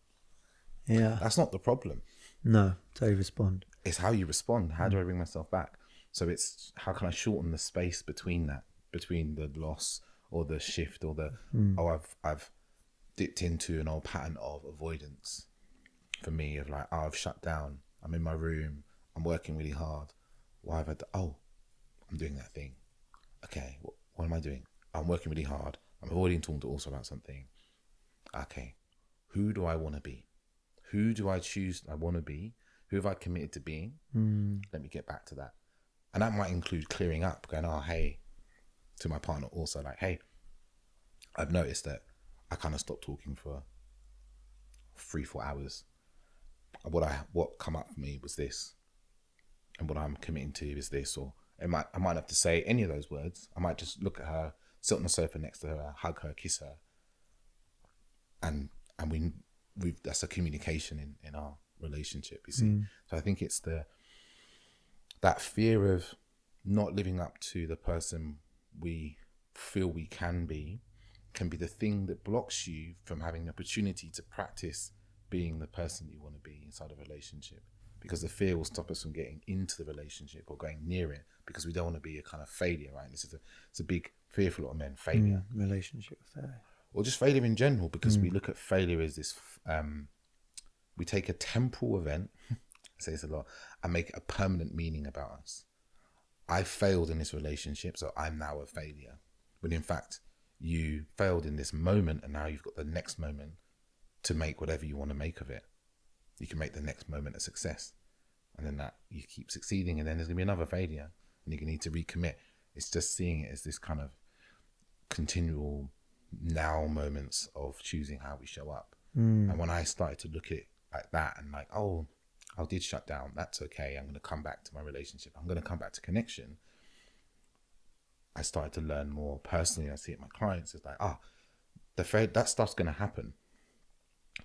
Yeah. That's not the problem. No, it's how you respond. It's how you respond. How do I bring myself back? So it's how can I shorten the space between the loss or the shift or the I've dipped into an old pattern of avoidance for me, of like, I've shut down, I'm in my room, I'm working really hard. Why have I'm doing that thing. Okay, what am I doing? I'm working really hard. I'm avoiding talking to also about something. Okay, who do I want to be? Who do I choose I want to be? Who have I committed to being? Let me get back to that. And that might include clearing up, going, oh, hey, to my partner also, like, hey, I've noticed that I kind of stopped talking for 3-4 hours. What come up for me was this, and what I'm committing to is this. Or I might not have to say any of those words. I might just look at her, sit on the sofa next to her, hug her, kiss her, and we've that's a communication in our relationship, you see. So I think it's that fear of not living up to the person we feel we can be the thing that blocks you from having the opportunity to practice being the person you want to be inside a relationship, because the fear will stop us from getting into the relationship or going near it, because we don't want to be a kind of failure, right? It's a big fear for a lot of men, failure. Relationship failure. Or just failure in general, because we look at failure as this, we take a temporal event, I say this a lot, and make a permanent meaning about us. I failed in this relationship, so I'm now a failure. When in fact, you failed in this moment, and now you've got the next moment to make whatever you want to make of it. You can make the next moment a success, and then that you keep succeeding, and then there's gonna be another failure, and you're gonna need to recommit. It's just seeing it as this kind of continual now moments of choosing how we show up. And when I started to look at it like that, and like, oh, I did shut down, that's okay, I'm going to come back to my relationship, I'm going to come back to connection, I started to learn more personally. I see it in my clients, it's like, that stuff's going to happen.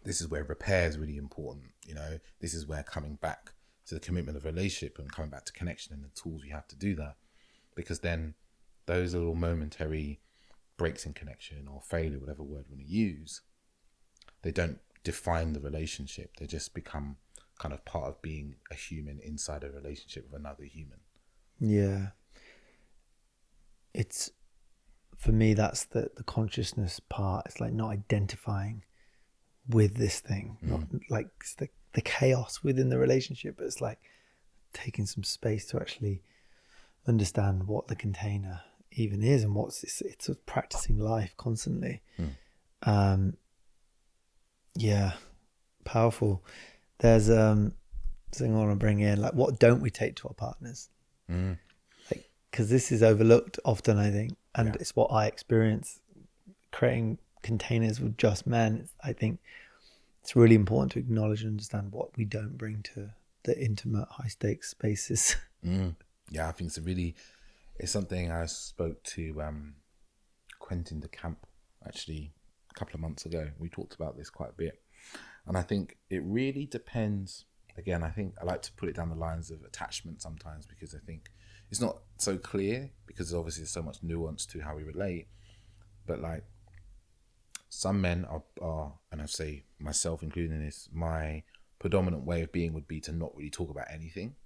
This is where repair is really important, you know. This is where coming back to the commitment of a relationship and coming back to connection and the tools we have to do that, because then those little momentary breaks in connection or failure, whatever word we want to use, they don't define the relationship. They just become kind of part of being a human inside a relationship with another human. Yeah. It's, for me, that's the consciousness part. It's like not identifying with this thing, not like it's the chaos within the relationship, but it's like taking some space to actually understand what the container even is, and what's this. It's sort of practicing life constantly. Yeah, powerful. There's something I want to bring in, like, what don't we take to our partners? Like, because this is overlooked often, I think, and it's what I experience creating containers with just men. I think it's really important to acknowledge and understand what we don't bring to the intimate, high stakes spaces. Yeah, I think it's something I spoke to Quentin de Camp actually a couple of months ago. We talked about this quite a bit, and I think it really depends. Again, I think I like to put it down the lines of attachment sometimes, because I think it's not so clear, because obviously there's so much nuance to how we relate. But like, some men are, and I say myself included in this, my predominant way of being would be to not really talk about anything,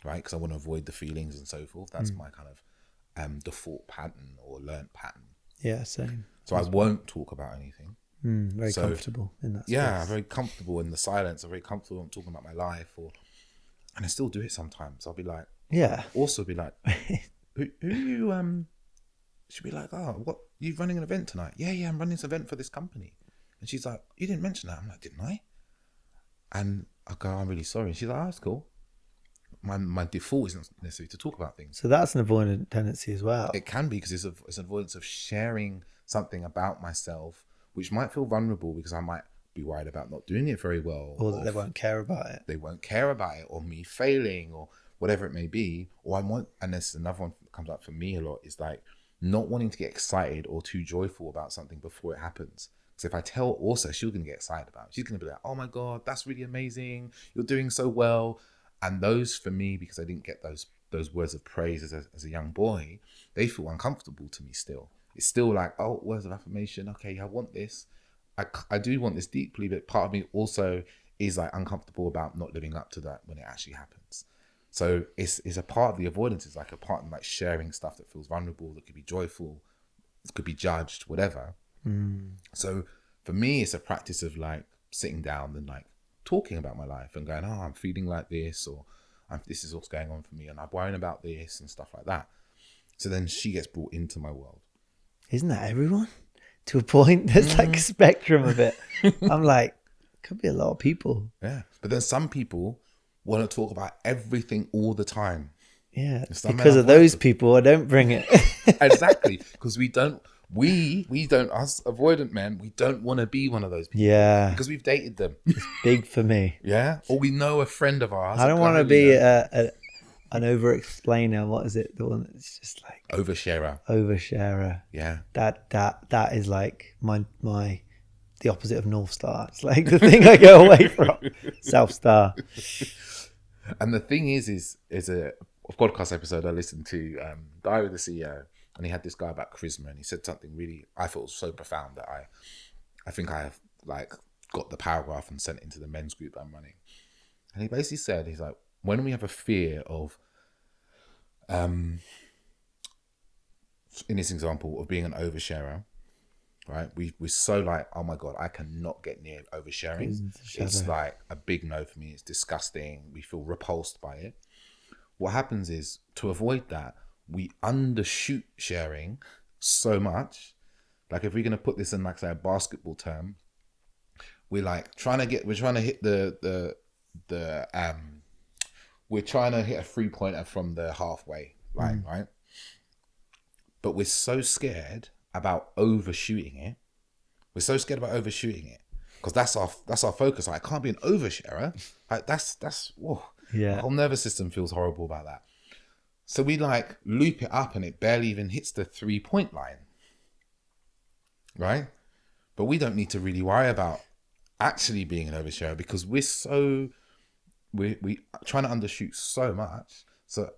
right? Because I want to avoid the feelings and so forth. That's my kind of default pattern or learnt pattern. Yeah, same. So I won't talk about anything. Very comfortable in that space. Yeah, very comfortable in the silence. I'm very comfortable in talking about my life, and I still do it sometimes. I'll be like, also be like, who you she'll be like, oh, what, you running an event tonight? Yeah, I'm running this event for this company. And she's like, you didn't mention that. I'm like, didn't I? And I go, I'm really sorry. And she's like, oh, that's cool. My default isn't necessarily to talk about things. So that's an avoidant tendency as well. It can be, because it's an avoidance of sharing something about myself, which might feel vulnerable, because I might be worried about not doing it very well. Or that they won't care about it. They won't care about it, or me failing, or whatever it may be. Or and there's another one that comes up for me a lot, is like not wanting to get excited or too joyful about something before it happens. So if I tell also, she's going to get excited about it. She's going to be like, oh my God, that's really amazing. You're doing so well. And those, for me, because I didn't get those words of praise as a young boy, they feel uncomfortable to me still. It's still like, oh, words of affirmation. Okay, I want this. I do want this deeply, but part of me also is like uncomfortable about not living up to that when it actually happens. So it's a part of the avoidance. It's like a part of like sharing stuff that feels vulnerable, that could be joyful, it could be judged, whatever. So for me, it's a practice of like sitting down and like talking about my life and going, oh, I'm feeling like this, or this is what's going on for me, and I'm worrying about this and stuff like that. So then she gets brought into my world. Isn't that everyone? To a point, there's like a spectrum of it. I'm like, could be a lot of people. Yeah. But then some people want to talk about everything all the time. Yeah. Because of those people, I don't bring it. Exactly. Because we don't, us avoidant men, we don't want to be one of those people. Yeah. Because we've dated them. It's big for me. Yeah. Or we know a friend of ours. I don't want to be an over-explainer. What is it? The one that's just like oversharer. Yeah. That is like the opposite of North Star. It's like the thing I go away from. South Star. And the thing is a podcast episode I listened to, Diary with the CEO, and he had this guy about charisma, and he said something really I thought was so profound that I think I have like got the paragraph and sent it into the men's group that I'm running. And he basically said, he's like, when we have a fear of, in this example of being an oversharer, right? We're so like, oh my God, I cannot get near oversharing. It's like a big no for me. It's disgusting. We feel repulsed by it. What happens is, to avoid that, we undershoot sharing so much. Like if we're going to put this in like say a basketball term, we're trying to hit we're trying to hit a 3-pointer from the halfway line, right? But we're so scared about overshooting it. We're so scared about overshooting it because that's our focus. Like, I can't be an oversharer. Like that's whoa. Yeah. The whole nervous system feels horrible about that. So we like loop it up and it barely even hits the 3-point line. Right? But we don't need to really worry about actually being an oversharer because we're trying to undershoot so much. So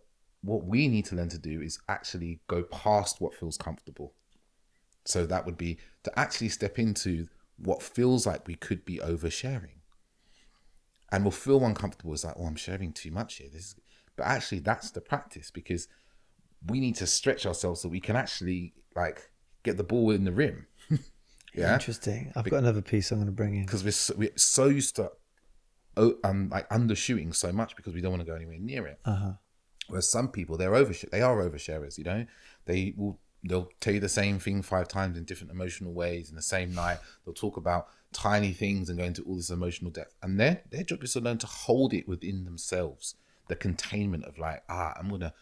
what we need to learn to do is actually go past what feels comfortable. So that would be to actually step into what feels like we could be oversharing. And we'll feel uncomfortable. It's like, oh, I'm sharing too much here. But actually that's the practice, because we need to stretch ourselves so we can actually like get the ball in the rim. Yeah. Interesting. I've got another piece I'm going to bring in. Because we're so used to like undershooting so much because we don't want to go anywhere near it. Whereas some people, they are oversharers, you know. They'll tell you the same thing 5 times in different emotional ways in the same night. They'll talk about tiny things and go into all this emotional depth. And their job is to learn to hold it within themselves. The containment of like, I'm going to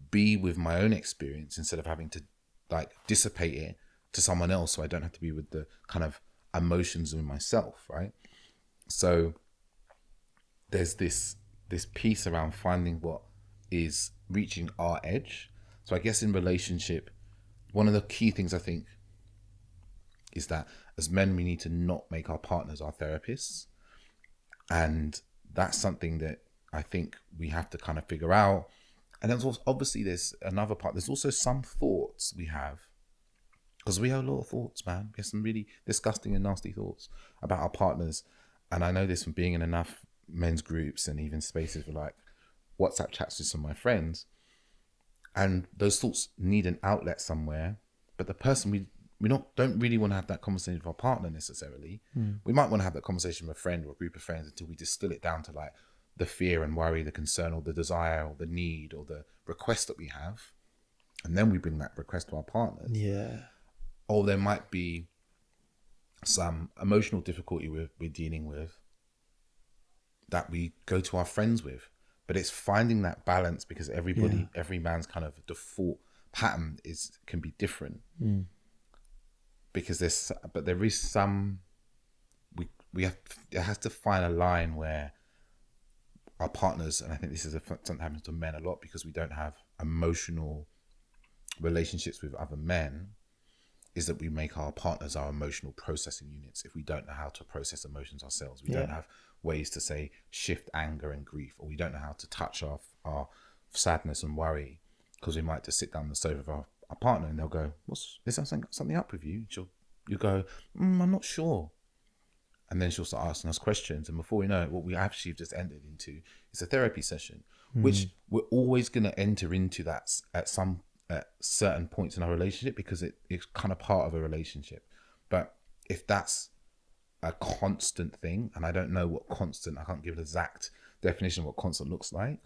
be with my own experience instead of having to like dissipate it to someone else, so I don't have to be with the kind of emotions in myself, right? So there's this piece around finding what is reaching our edge. So I guess in relationship, one of the key things I think is that as men, we need to not make our partners our therapists. And that's something that I think we have to kind of figure out. And then obviously there's another part. There's also some thoughts we have, because we have a lot of thoughts, man. We have some really disgusting and nasty thoughts about our partners. And I know this from being in enough men's groups and even spaces with like WhatsApp chats with some of my friends. And those thoughts need an outlet somewhere. But the person we don't really want to have that conversation with our partner necessarily. We might want to have that conversation with a friend or a group of friends until we distill it down to like the fear and worry, the concern or the desire or the need or the request that we have. And then we bring that request to our partners. Yeah. Or there might be some emotional difficulty we're dealing with that we go to our friends with. But it's finding that balance, because every man's kind of default pattern can be different. Because there is some, it has to find a line where our partners, and I think this is something that happens to men a lot because we don't have emotional relationships with other men, is that we make our partners our emotional processing units. If we don't know how to process emotions ourselves, we don't have ways to say shift anger and grief, or we don't know how to touch our sadness and worry, because we might just sit down on the sofa with our partner and they'll go, is there something up with you? You go, I'm not sure. And then she'll start asking us questions. And before we know it, what we actually just entered into is a therapy session, which we're always going to enter into that at certain points in our relationship, because it's kind of part of a relationship. But if that's a constant thing, and I don't know what constant, I can't give an exact definition of what constant looks like,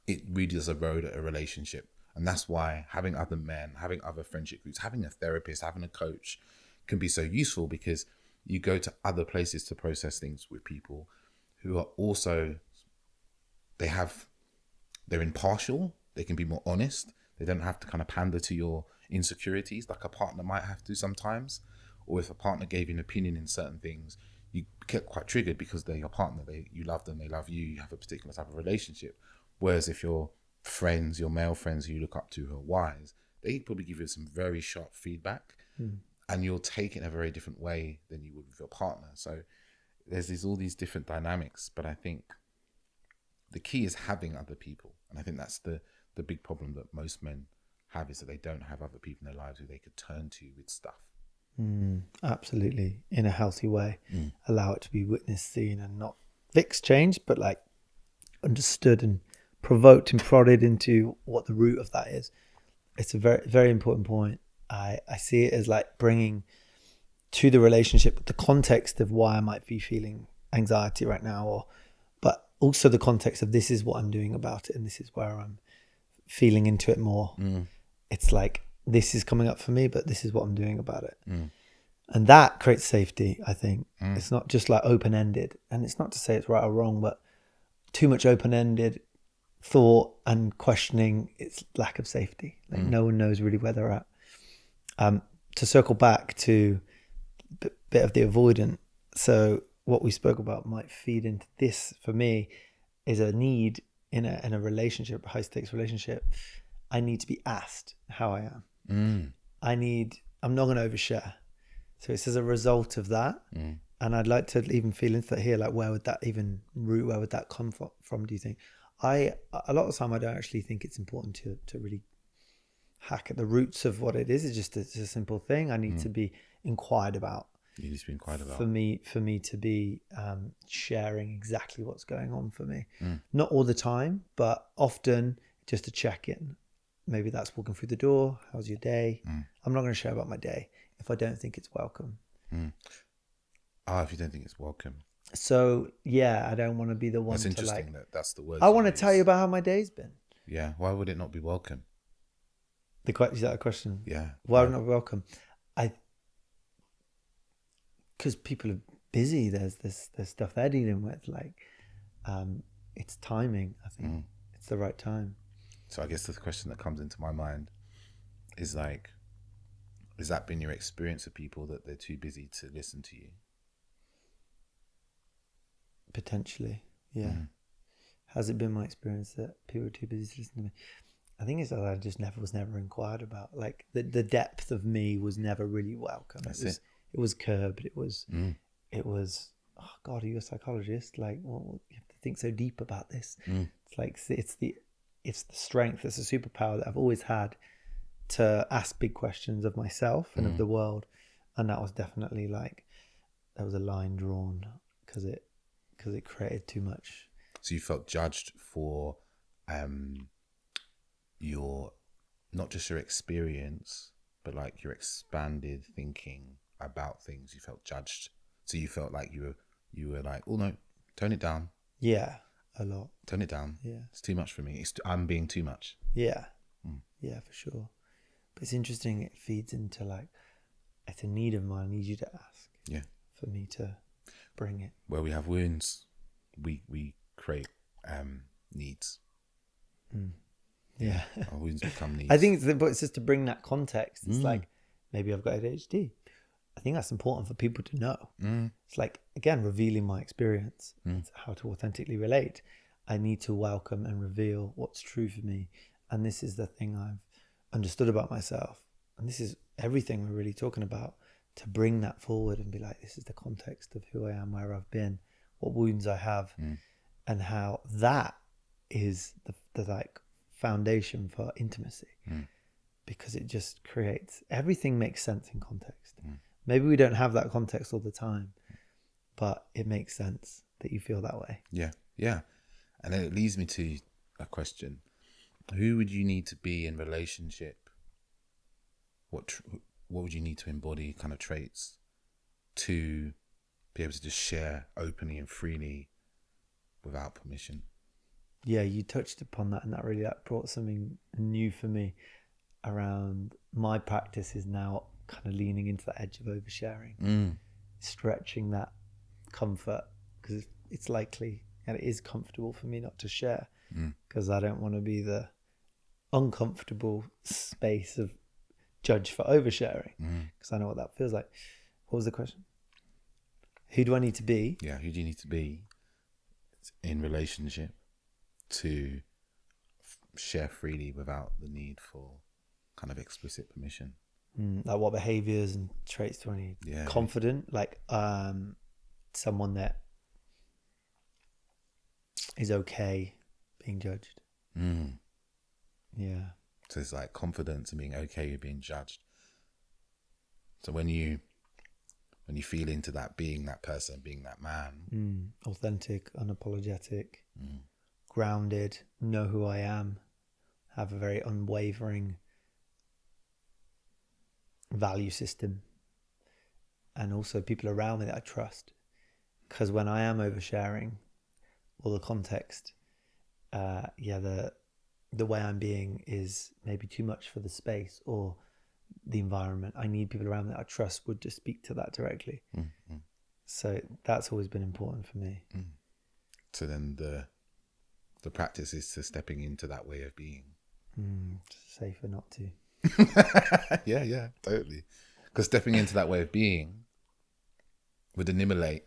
it really does erode a relationship. And that's why having other men, having other friendship groups, having a therapist, having a coach can be so useful, because you go to other places to process things with people who are also, they're impartial, they can be more honest, they don't have to kind of pander to your insecurities like a partner might have to sometimes. Or if a partner gave you an opinion in certain things, you get quite triggered because they're your partner, you love them, they love you, you have a particular type of relationship. Whereas if your friends, your male friends who you look up to who are wise, they probably give you some very sharp feedback, and you'll take it in a very different way than you would with your partner. So there's all these different dynamics, but I think the key is having other people. And I think that's the big problem that most men have, is that they don't have other people in their lives who they could turn to with stuff. Absolutely. In a healthy way. Allow it to be witnessed, seen, and not fixed, changed, but like understood and provoked and prodded into what the root of that is. It's a very, very important point. I see it as like bringing to the relationship the context of why I might be feeling anxiety right now, but also the context of this is what I'm doing about it, and this is where I'm feeling into it more. It's like, this is coming up for me, but this is what I'm doing about it. And that creates safety, I think. It's not just like open-ended, and it's not to say it's right or wrong, but too much open-ended thought and questioning, it's lack of safety. Like no one knows really where they're at. To circle back to a bit of the avoidant, so what we spoke about might feed into this. For me, is a need in a relationship, a high stakes relationship. I need to be asked how I am. I'm not going to overshare. So it's as a result of that. And I'd like to even feel into that here. Like, where would that even root? Where would that come from? Do you think? A lot of the time, I don't actually think it's important to really hack at the roots of what it is. It's a simple thing. I need to be inquired about. You need to be inquired about. For me to be sharing exactly what's going on for me. Not all the time, but often just to check in. Maybe that's walking through the door. How's your day? I'm not going to share about my day if I don't think it's welcome. If you don't think it's welcome. So yeah, I don't want to be the one. That's to interesting. That's the word. I want to tell you about how my day's been. Yeah. Why would it not be welcome? Is that a question? Yeah. Why would it not be welcome? Because people are busy. There's stuff they're dealing with. Like, it's timing. I think it's the right time. So I guess the question that comes into my mind is like, has that been your experience of people that they're too busy to listen to you? Potentially, yeah. Has it been my experience that people are too busy to listen to me? I think it's that I just was never inquired about. Like the depth of me was never really welcome. It was curbed. It was, oh God, are you a psychologist? Like, well, you have to think so deep about this. It's like, it's the strength, it's a superpower that I've always had to ask big questions of myself and of the world. And that was definitely like, there was a line drawn because it created too much. So you felt judged for your, not just your experience, but like your expanded thinking about things. You felt judged. So you felt like you were like, oh no, tone it down. Yeah, a lot. Tone it down. Yeah. It's too much for me. I'm being too much. Yeah. Yeah, for sure. But it's interesting. It feeds into like, it's a need of mine. I need you to ask. Yeah. For me to bring it. Where we have wounds, we create needs. Yeah. Our wounds become needs. I think it's just to bring that context. It's like, maybe I've got ADHD. I think that's important for people to know. It's like, again, revealing my experience, how to authentically relate. I need to welcome and reveal what's true for me. And this is the thing I've understood about myself. and this is everything we're really talking about, to bring that forward and be like, this is the context of who I am, where I've been, what wounds I have, and how that is the like foundation for intimacy, because it just creates, everything makes sense in context. Maybe we don't have that context all the time, but it makes sense that you feel that way. Yeah. And then it leads me to a question. Who would you need to be in relationship? What would you need to embody kind of traits to be able to just share openly and freely without permission? Yeah, you touched upon that, and that brought something new for me around my practice is now kind of leaning into the edge of oversharing, stretching that comfort, because it's likely, and it is comfortable for me not to share, because I don't want to be the uncomfortable space of judge for oversharing, because I know what that feels like. What was the question? Who do I need to be? Yeah, who do you need to be in relationship to share freely without the need for kind of explicit permission? Like what behaviors and traits do I need? Yeah. Confident, like someone that is okay being judged. Yeah. So it's like confidence and being okay with being judged. So when you feel into that, being that person, being that man, authentic, unapologetic, grounded, know who I am, have a very unwavering value system, and also people around me that I trust. Because when I am oversharing, or the context, the way I'm being is maybe too much for the space or the environment. I need people around me that I trust would just speak to that directly. So that's always been important for me. So then the practice is to stepping into that way of being. Safer not to. Yeah, totally. Because stepping into that way of being would eliminate,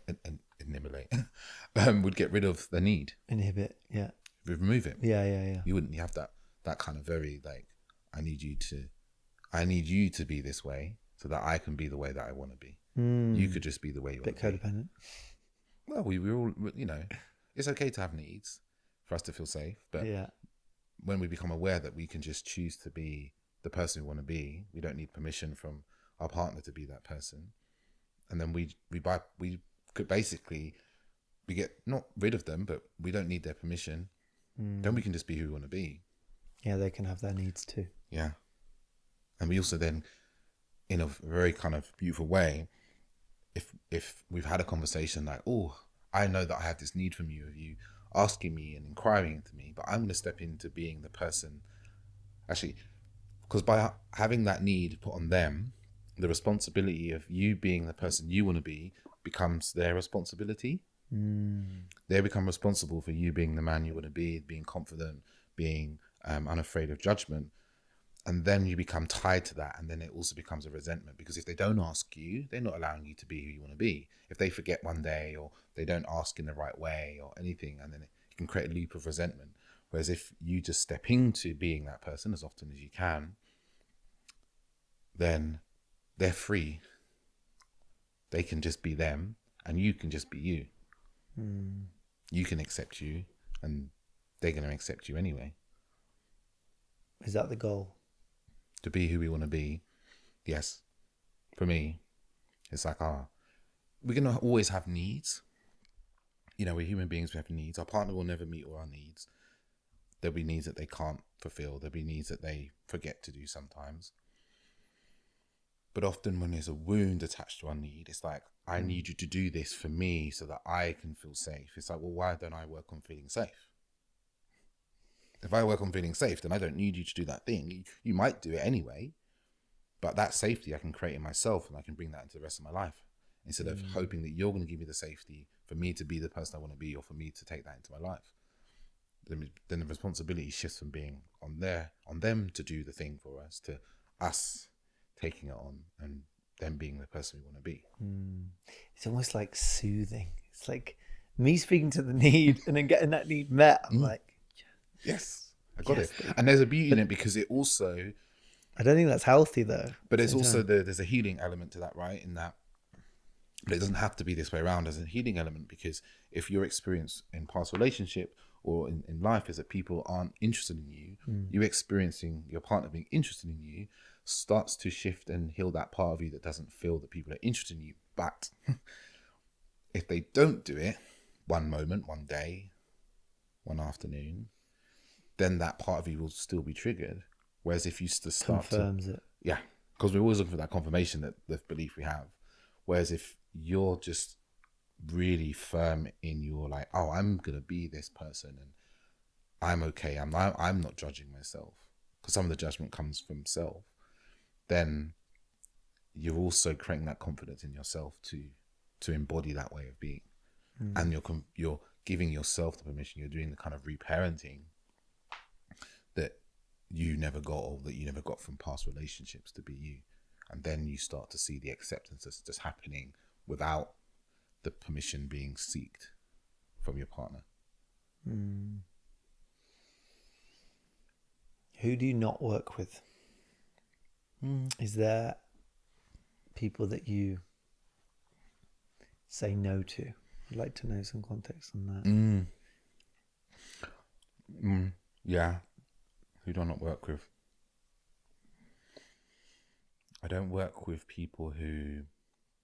would get rid of the need. Inhibit, yeah. Remove it. Yeah. You wouldn't have that kind of very like, I need you to be this way so that I can be the way that I want to be. You could just be the way you want to be. Bit codependent. Well, we're all, it's okay to have needs for us to feel safe, but when we become aware that we can just choose to be the person we want to be, we don't need permission from our partner to be that person. And then we could basically, we get not rid of them, but we don't need their permission. Then we can just be who we want to be. Yeah, they can have their needs too. Yeah. And we also then, in a very kind of beautiful way, if we've had a conversation like, oh, I know that I have this need from you, of you asking me and inquiring into me, but I'm going to step into being the person, actually, because by having that need put on them, the responsibility of you being the person you want to be becomes their responsibility. They become responsible for you being the man you want to be, being confident, being unafraid of judgment. And then you become tied to that. And then it also becomes a resentment, because if they don't ask you, they're not allowing you to be who you want to be. If they forget one day, or they don't ask in the right way or anything, and then it can create a loop of resentment. Whereas if you just step into being that person as often as you can, then they're free. They can just be them, and you can just be you. You can accept you, and they're going to accept you anyway. Is that the goal? To be who we want to be. Yes. For me, it's like, we're going to always have needs. We're human beings, we have needs. Our partner will never meet all our needs. There'll be needs that they can't fulfill. There'll be needs that they forget to do sometimes. But often when there's a wound attached to our need, it's like, I need you to do this for me so that I can feel safe. It's like, well, why don't I work on feeling safe? If I work on feeling safe, then I don't need you to do that thing. You might do it anyway, but that safety I can create in myself, and I can bring that into the rest of my life, instead of hoping that you're going to give me the safety for me to be the person I want to be, or for me to take that into my life. Then the responsibility shifts from being on them to do the thing for us, to us taking it on and them being the person we want to be. It's almost like soothing. It's like me speaking to the need and then getting that need met. I'm like, yes, I got it. And there's a beauty in it, because it also, I don't think that's healthy though. But there's also there's a healing element to that, right? In that, but it doesn't have to be this way around. There's a healing element, because if your experience in past relationship or in life is that people aren't interested in you, you experiencing your partner being interested in you starts to shift and heal that part of you that doesn't feel that people are interested in you. But if they don't do it, one moment, one day, one afternoon, then that part of you will still be triggered. Whereas if you start confirms it. Yeah, because we're always looking for that confirmation, that the belief we have. Whereas if you're just really firm in your like, oh, I'm gonna be this person and I'm okay, I'm not judging myself, because some of the judgment comes from self, then you're also creating that confidence in yourself to embody that way of being. And you're giving yourself the permission, you're doing the kind of reparenting that you never got, or that you never got from past relationships, to be you. And then you start to see the acceptance that's just happening without the permission being sought from your partner. Who do you not work with? Is there people that you say no to? I'd like to know some context on that. Yeah. Who do I not work with? I don't work with people who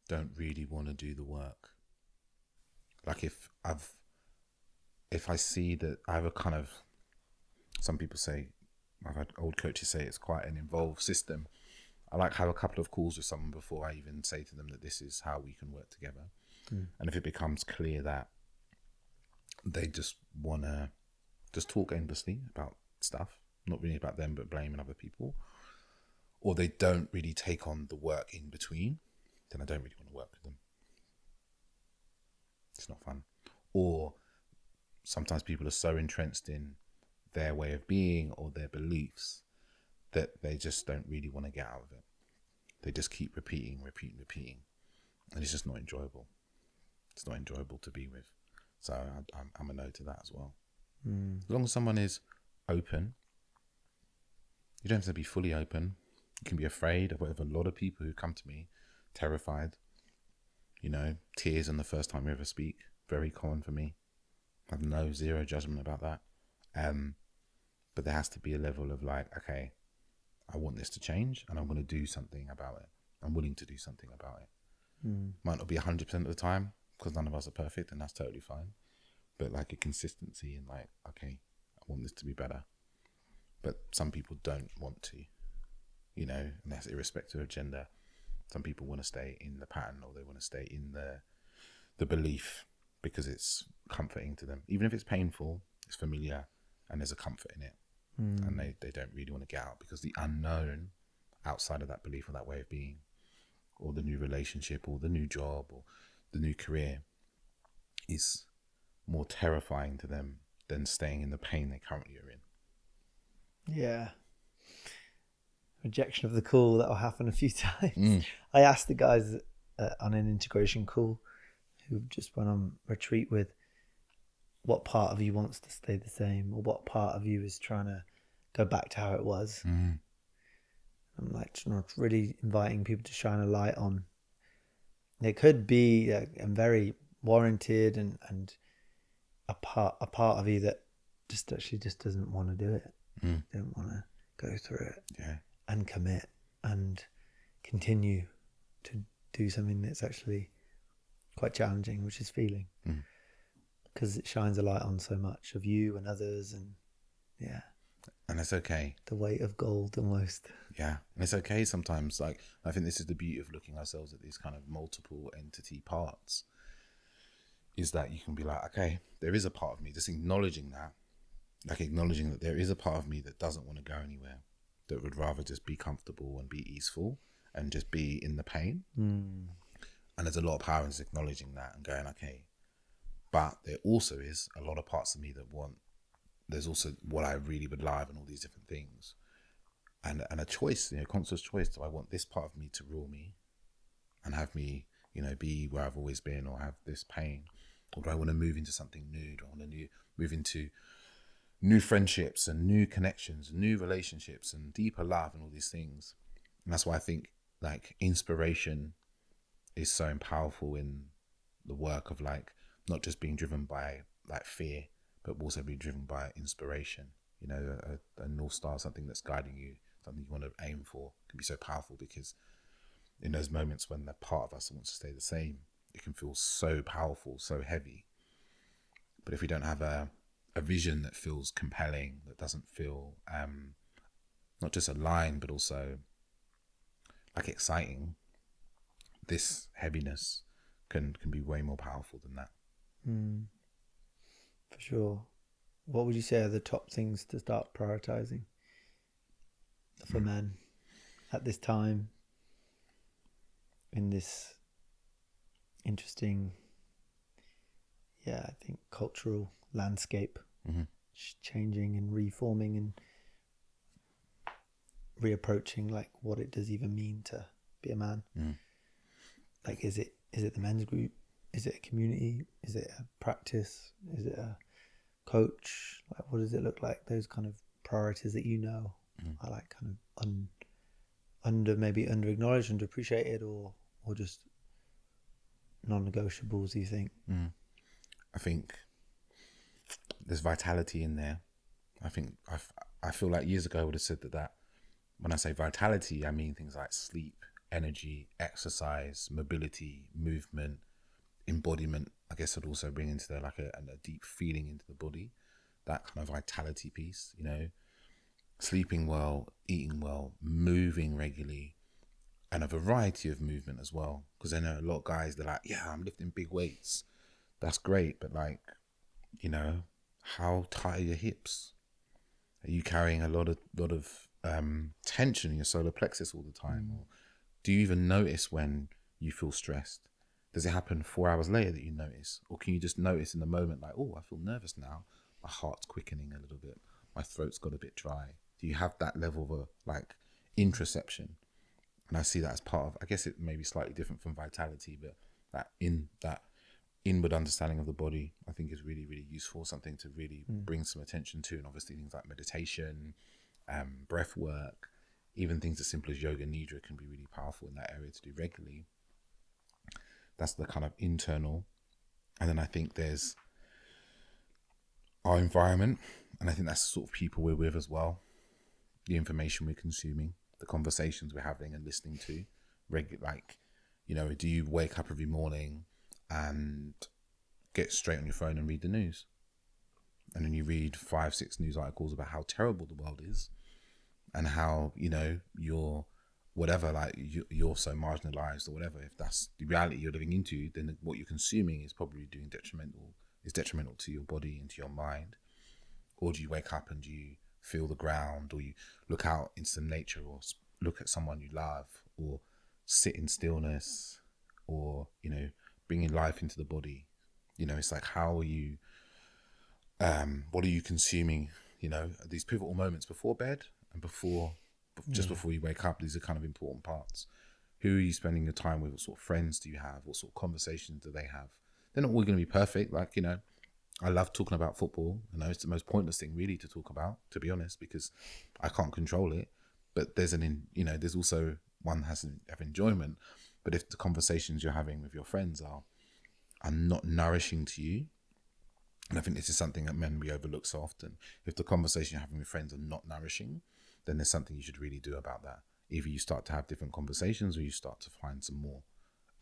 don't really want to do the work. Like if I see that I have a kind of, some people say, I've had old coaches say it's quite an involved system. I like to have a couple of calls with someone before I even say to them that this is how we can work together. And if it becomes clear that they just want to just talk endlessly about stuff, not really about them, but blaming other people, or they don't really take on the work in between, then I don't really want to work with them. It's not fun. Or sometimes people are so entrenched in their way of being or their beliefs that they just don't really want to get out of it. They just keep repeating. And it's just not enjoyable. It's not enjoyable to be with. So I'm a no to that as well. As long as someone is open, you don't have to be fully open. You can be afraid of whatever. A lot of people who come to me terrified, tears on the first time we ever speak, very common for me. I have zero judgment about that. But there has to be a level of like, okay, I want this to change and I'm going to do something about it. I'm willing to do something about it. Might not be 100% of the time, because none of us are perfect, and that's totally fine. But like a consistency in like, okay, I want this to be better. But some people don't want to, and that's irrespective of gender. Some people want to stay in the pattern, or they want to stay in the belief because it's comforting to them. Even if it's painful, it's familiar and there's a comfort in it. And they don't really want to get out, because the unknown outside of that belief or that way of being, or the new relationship or the new job or the new career, is more terrifying to them than staying in the pain they currently are in. Yeah. Rejection of the call, that'll happen a few times. I asked the guys on an integration call who just went on retreat with, what part of you wants to stay the same, or what part of you is trying to go back to how it was. I'm like, really inviting people to shine a light on. It could be very warranted and a part of you that just doesn't want to do it. Don't want to go through it. Yeah. And commit and continue to do something that's actually quite challenging, which is feeling. Because it shines a light on so much of you and others, and and it's okay. The weight of gold almost. Yeah, and it's okay sometimes. Like, I think this is the beauty of looking ourselves at these kind of multiple entity parts, is that you can be like, okay, there is a part of me, just acknowledging that, like acknowledging that there is a part of me that doesn't want to go anywhere, that would rather just be comfortable and be easeful and just be in the pain. And there's a lot of power in just acknowledging that and going, okay, but there also is a lot of parts of me that want, there's also what I really would love and all these different things. And a choice, conscious choice. Do I want this part of me to rule me and have me, be where I've always been, or have this pain? Or do I want to move into something new? Do I want to move into new friendships and new connections, new relationships and deeper love and all these things. And that's why I think like inspiration is so powerful in the work of like not just being driven by like fear, but also being driven by inspiration. You know, a North Star, something that's guiding you, something you want to aim for, can be so powerful, because in those moments when the part of us that wants to stay the same, it can feel so powerful, so heavy. But if we don't have a vision that feels compelling, that doesn't feel not just aligned, but also like exciting, this heaviness can be way more powerful than that. For sure. What would you say are the top things to start prioritizing for men at this time, in this interesting, I think cultural landscape changing and reforming and reapproaching like what it does even mean to be a man? Like, is it the men's group? Is it a community? Is it a practice? Is it a coach? Like, what does it look like? Those kind of priorities that are like kind of maybe under acknowledged, underappreciated, or just non-negotiables, do you think? I think there's vitality in there. I feel like years ago I would have said that when I say vitality, I mean things like sleep, energy, exercise, mobility, movement, embodiment. I guess I'd also bring into there like a deep feeling into the body, that kind of vitality piece, you know, sleeping well, eating well, moving regularly, and a variety of movement as well. Because I know a lot of guys, they're like, yeah, I'm lifting big weights. That's great. But like, you know, how tight are your hips? Are you carrying a lot of tension in your solar plexus all the time? Or do you even notice when you feel stressed? Does it happen 4 hours later that you notice? Or can you just notice in the moment, like, oh, I feel nervous now. My heart's quickening a little bit. My throat's got a bit dry. Do you have that level of like introception? And I see that as part of, I guess it may be slightly different from vitality, but that inward understanding of the body, I think is really, really useful, something to really bring some attention to. And obviously things like meditation, breath work, even things as simple as yoga nidra can be really powerful in that area to do regularly. That's the kind of internal. And then I think there's our environment, and I think that's the sort of people we're with as well, the information we're consuming, the conversations we're having and listening to. Like, you know, do you wake up every morning and get straight on your phone and read the news? And then you read 5-6 news articles about how terrible the world is and how, you know, you're whatever, like you're so marginalized or whatever. If that's the reality you're living into, then what you're consuming is probably detrimental to your body and to your mind. Or do you wake up and you feel the ground, or you look out into nature, or look at someone you love, or sit in stillness, or, you know, bringing life into the body? You know, it's like, how are you, what are you consuming? You know, these pivotal moments before bed and before you wake up, these are kind of important parts. Who are you spending your time with? What sort of friends do you have? What sort of conversations do they have? They're not all going to be perfect. Like, you know, I love talking about football. I know it's the most pointless thing really to talk about, to be honest, because I can't control it. But there's there's also, one has to have enjoyment. But if the conversations you're having with your friends are not nourishing to you, and I think this is something that we overlook so often. If the conversation you're having with friends are not nourishing, then there's something you should really do about that. Either you start to have different conversations, or you start to find some more,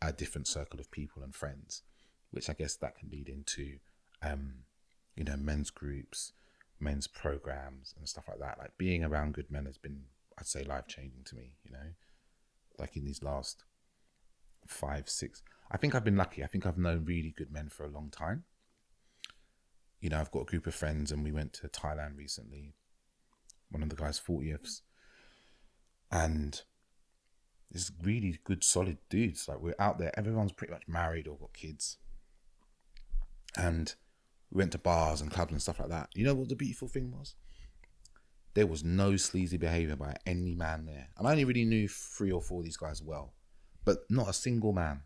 a different circle of people and friends, which I guess that can lead into, you know, men's groups, men's programs and stuff like that. Like, being around good men has been, I'd say, life-changing to me, you know, like in these last 5-6, I think I've been lucky. I think I've known really good men for a long time. You know, I've got a group of friends and we went to Thailand recently, one of the guys' 40ths, and it's really good, solid dudes. Like, we're out there, everyone's pretty much married or got kids, and we went to bars and clubs and stuff like that. You know what the beautiful thing was? There was no sleazy behaviour by any man there. And I only really knew 3 or 4 of these guys well, but not a single man.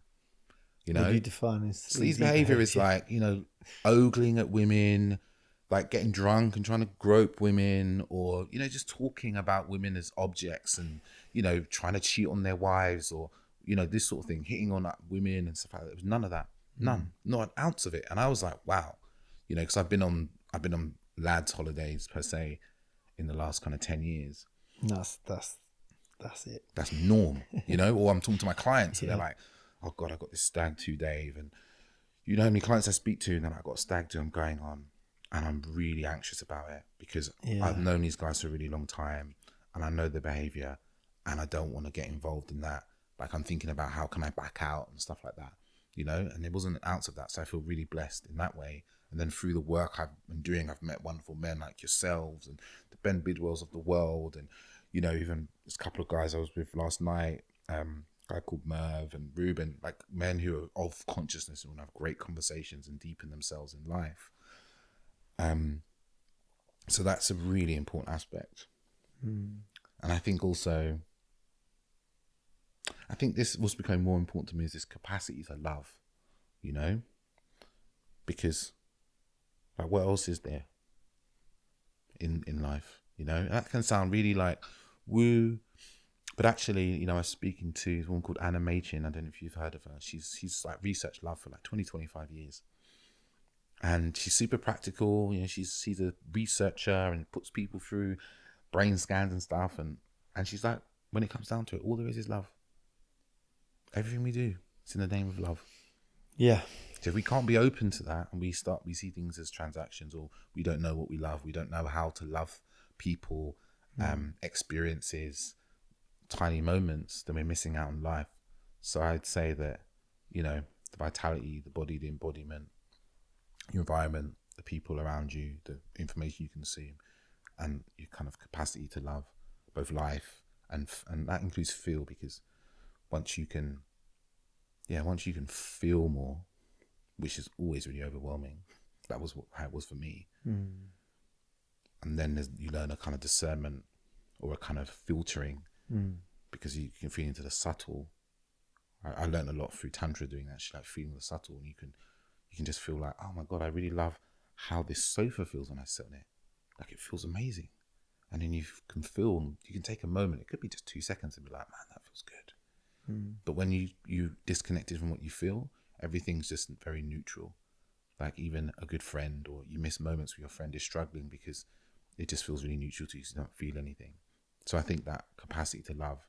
You know, what do you define as sleazy behaviour is like, you know, ogling at women, like getting drunk and trying to grope women, or, you know, just talking about women as objects and, you know, trying to cheat on their wives, or, you know, this sort of thing, hitting on women and stuff like that. There was none of that. None. Not an ounce of it. And I was like, wow, you know, because I've been on lads holidays per se in the last kind of 10 years. That's it. That's norm, you know. Or I'm talking to my clients and Yeah. they're like, oh God, I got this stag do, Dave. And you know how many clients I speak to, and then I got a stag do I'm going on, and I'm really anxious about it because I've known these guys for a really long time and I know their behavior and I don't want to get involved in that. Like, I'm thinking about how can I back out and stuff like that, you know. And there wasn't an ounce of that, so I feel really blessed in that way. And then through the work I've been doing, I've met wonderful men like yourselves and the Ben Bidwells of the world, and, you know, even this couple of guys I was with last night, a guy called Merv and Ruben, like men who are of consciousness and want to have great conversations and deepen themselves in life. So that's a really important aspect. And I think also, I think this was becoming more important to me, is this capacity to love, you know, because like, what else is there in life, you know? And that can sound really like woo, but actually, you know, I was speaking to a woman called Anna Machin. I don't know if you've heard of her. She's like researched love for like 25 years. And she's super practical, you know, she's a researcher and puts people through brain scans and stuff. And she's like, when it comes down to it, all there is love. Everything we do, it's in the name of love. Yeah. So if we can't be open to that, and we see things as transactions, or we don't know what we love, we don't know how to love people, experiences, tiny moments, then we're missing out on life. So I'd say that, you know, the vitality, the body, the embodiment, your environment, the people around you, the information you consume, and your kind of capacity to love both life and that includes feel, because once you can feel more, which is always really overwhelming, that was how it was for me. And then you learn a kind of discernment or a kind of filtering, because you can feel into the subtle. I learned a lot through Tantra doing that, like feeling the subtle, and you can just feel like, oh my God, I really love how this sofa feels when I sit on it. Like, it feels amazing. And then you can feel, you can take a moment, it could be just 2 seconds, and be like, man, that feels good. But when you disconnected from what you feel, everything's just very neutral. Like, even a good friend, or you miss moments where your friend is struggling because it just feels really neutral to you, so you don't feel anything. So I think that capacity to love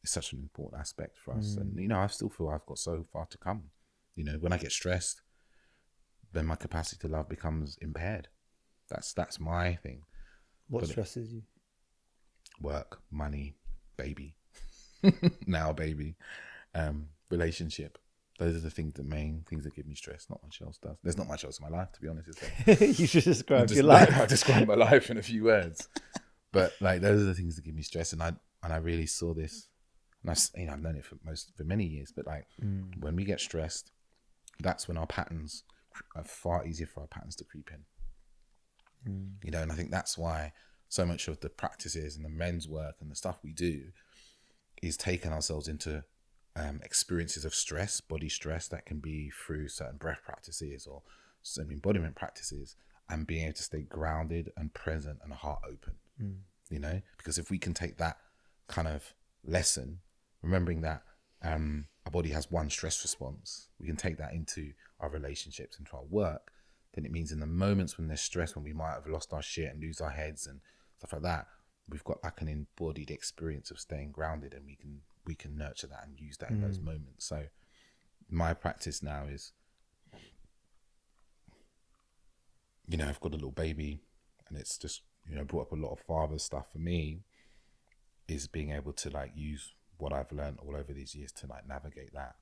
is such an important aspect for us. And, you know, I still feel I've got so far to come. You know, when I get stressed, then my capacity to love becomes impaired. That's my thing. What stresses you? Work, money, baby. Now baby. Relationship. Those are the main things that give me stress. Not much else does. There's not much else in my life, to be honest. You should describe your life. I describe my life in a few words. But like, those are the things that give me stress. And I really saw this. And I've known it for many years. But like, when we get stressed, that's when our patterns are far easier for our patterns to creep in. You know, and I think that's why so much of the practices and the men's work and the stuff we do is taking ourselves into experiences of stress, body stress, that can be through certain breath practices or certain embodiment practices, and being able to stay grounded and present and heart open. You know, because if we can take that kind of lesson, remembering that our body has one stress response, we can take that into our relationships, into our work, then it means in the moments when there's stress, when we might have lost our shit and lose our heads and stuff like that, we've got like an embodied experience of staying grounded, and we can nurture that and use that in those moments. So my practice now is, you know, I've got a little baby, and it's just, you know, brought up a lot of father stuff for me, is being able to like use what I've learned all over these years to like navigate that,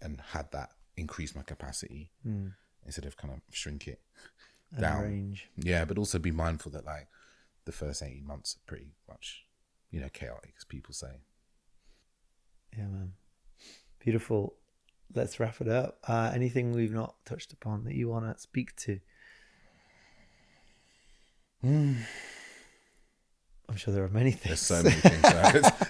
and had that increase my capacity instead of kind of shrink it down. Range. Yeah, but also be mindful that like the first 18 months are pretty much, you know, chaotic, as people say. Yeah, man. Beautiful. Let's wrap it up. Anything we've not touched upon that you want to speak to? I'm sure there are many things. There's so many things.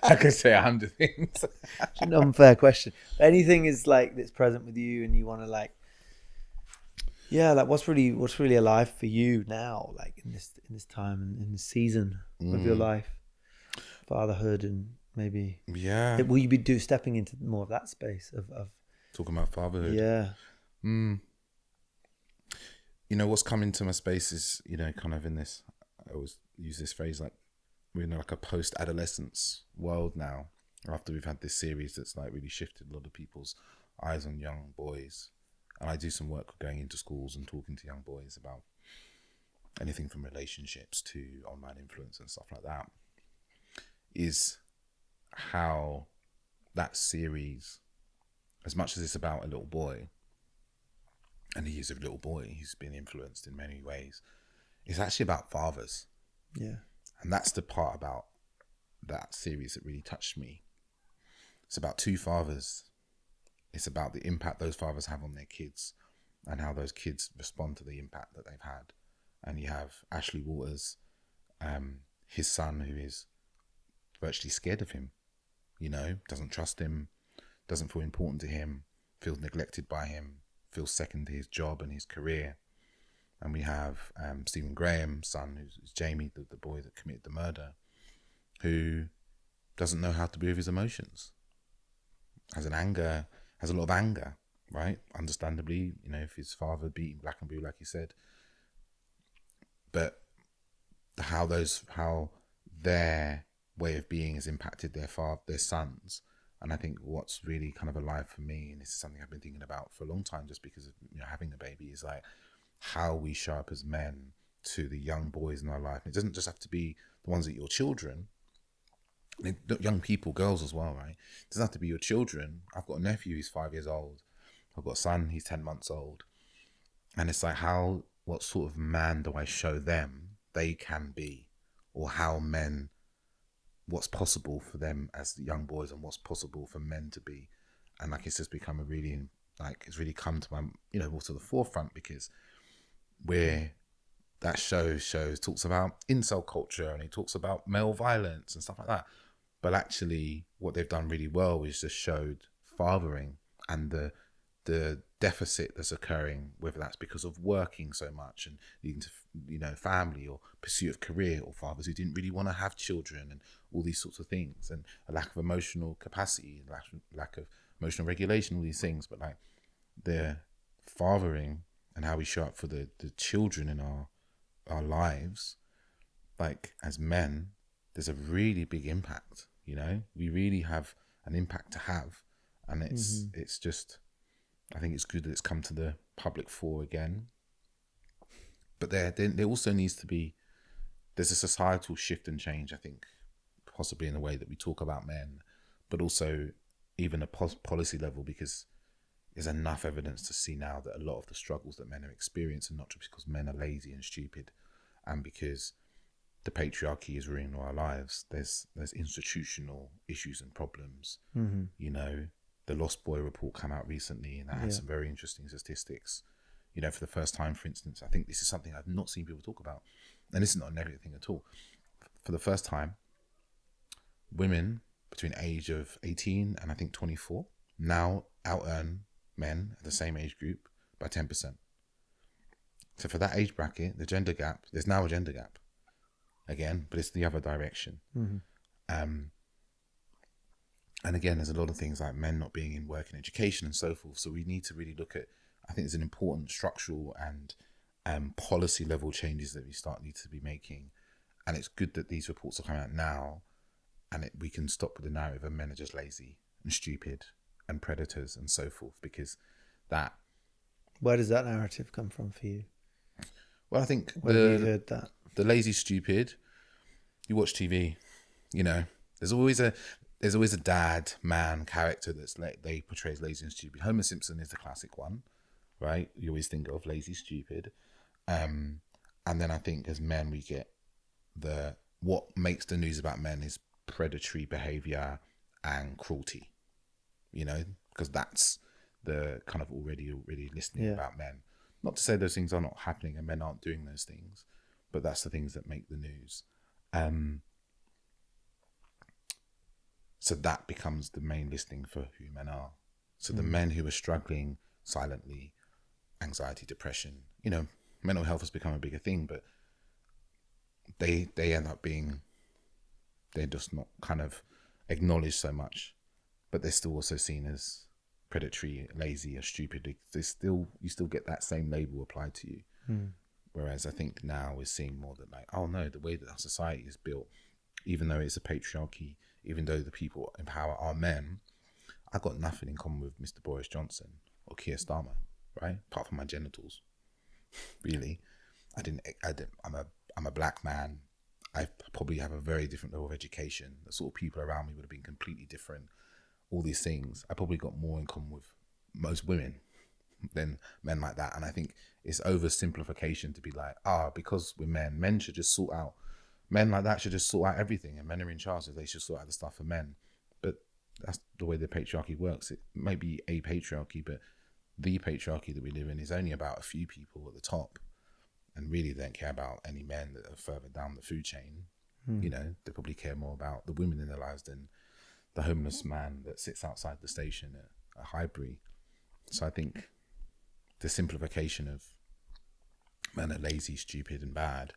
I could say 100 things. It's an unfair question. But anything is like that's present with you and you want to like Yeah, like what's really alive for you now, like in this time and in this season of your life, fatherhood, and maybe Yeah. will you be stepping into more of that space of Talking about fatherhood. yeah. You know, what's come into my space is, you know, kind of in this, I always use this phrase, like we're in like a post-adolescence world now, after we've had this series that's like really shifted a lot of people's eyes on young boys. And I do some work going into schools and talking to young boys about anything from relationships to online influence and stuff like that, is how that series, as much as it's about a little boy, and he is a little boy who's been influenced in many ways, it's actually about fathers. Yeah. And that's the part about that series that really touched me. It's about two fathers. It's about the impact those fathers have on their kids and how those kids respond to the impact that they've had. And you have Ashley Waters, his son, who is virtually scared of him, you know, doesn't trust him, doesn't feel important to him, feels neglected by him, feels second to his job and his career. And we have Stephen Graham's son, who's Jamie, the boy that committed the murder, who doesn't know how to be with his emotions, has a lot of anger, right? Understandably, you know, if his father beat him black and blue, like he said. But how their way of being has impacted their sons. And I think what's really kind of alive for me, and this is something I've been thinking about for a long time, just because of, you know, having a baby, is like how we show up as men to the young boys in our life. And it doesn't just have to be the ones that your children, young people, girls as well, right? It doesn't have to be your children. I've got a nephew, he's 5 years old. I've got a son, he's 10 months old. And it's like, what sort of man do I show them they can be? Or what's possible for them as young boys and what's possible for men to be. And like, it's just become it's really come to my, you know, more to the forefront, because that show talks about incel culture and it talks about male violence and stuff like that. But actually what they've done really well is just showed fathering and the deficit that's occurring, whether that's because of working so much and leading to, you know, family or pursuit of career, or fathers who didn't really want to have children and all these sorts of things, and a lack of emotional capacity, lack of emotional regulation, all these things. But like the fathering and how we show up for the children in our lives, like as men, there's a really big impact, you know. We really have an impact to have, and it's just, I think it's good that it's come to the public fore again. But there also needs to be, there's a societal shift and change, I think, possibly in the way that we talk about men, but also even a policy level, because there's enough evidence to see now that a lot of the struggles that men are experiencing, not just because men are lazy and stupid and because the patriarchy is ruining our lives, there's institutional issues and problems. You know, the Lost Boy report came out recently, and that has some very interesting statistics. You know, for the first time, for instance, I think this is something I've not seen people talk about, and this is not a negative thing at all. For the first time, women between age of 18 and I think 24 now out-earn men at the same age group by 10%. So for that age bracket, there's now a gender gap again, but it's the other direction. And again, there's a lot of things like men not being in work and education and so forth. So we need to really look at, I think there's an important structural and policy level changes that we need to be making. And it's good that these reports are coming out now, and we can stop with the narrative of men are just lazy and stupid and predators and so forth, because that... Where does that narrative come from for you? Well, I think Where have you heard that? The lazy stupid, you watch TV, you know, there's always a dad man character that's they portray as lazy and stupid. Homer Simpson is the classic one, right? You always think of lazy stupid. And then I think as men we get what makes the news about men is predatory behavior and cruelty, you know, because that's the kind of already listening about men. Not to say those things are not happening and men aren't doing those things, but that's the things that make the news. So that becomes the main listening for who men are. So the men who are struggling silently anxiety, depression. Mental health has become a bigger thing, but they end up being, they're just not kind of acknowledged so much, but they're still also seen as predatory, lazy, or stupid. You still get that same label applied to you. Whereas I think now we're seeing more that, like, oh no, the way that our society is built, even though it's a patriarchy, even though the people in power are men, I got nothing in common with Mr. Boris Johnson or Keir Starmer, right? Apart from my genitals, really. I'm a black man. I probably have a very different level of education. The sort of people around me would have been completely different. All these things, I probably got more in common with most women than men like that. And I think it's oversimplification to be like, because we're men should just sort out, men like that should just sort out everything, and men are in charge, so they should sort out the stuff for men. But that's the way the patriarchy works. It may be a patriarchy, but the patriarchy that we live in is only about a few people at the top, and really don't care about any men that are further down the food chain. They probably care more about the women in their lives than the homeless man that sits outside the station at Highbury. So I think the simplification of men are lazy, stupid and bad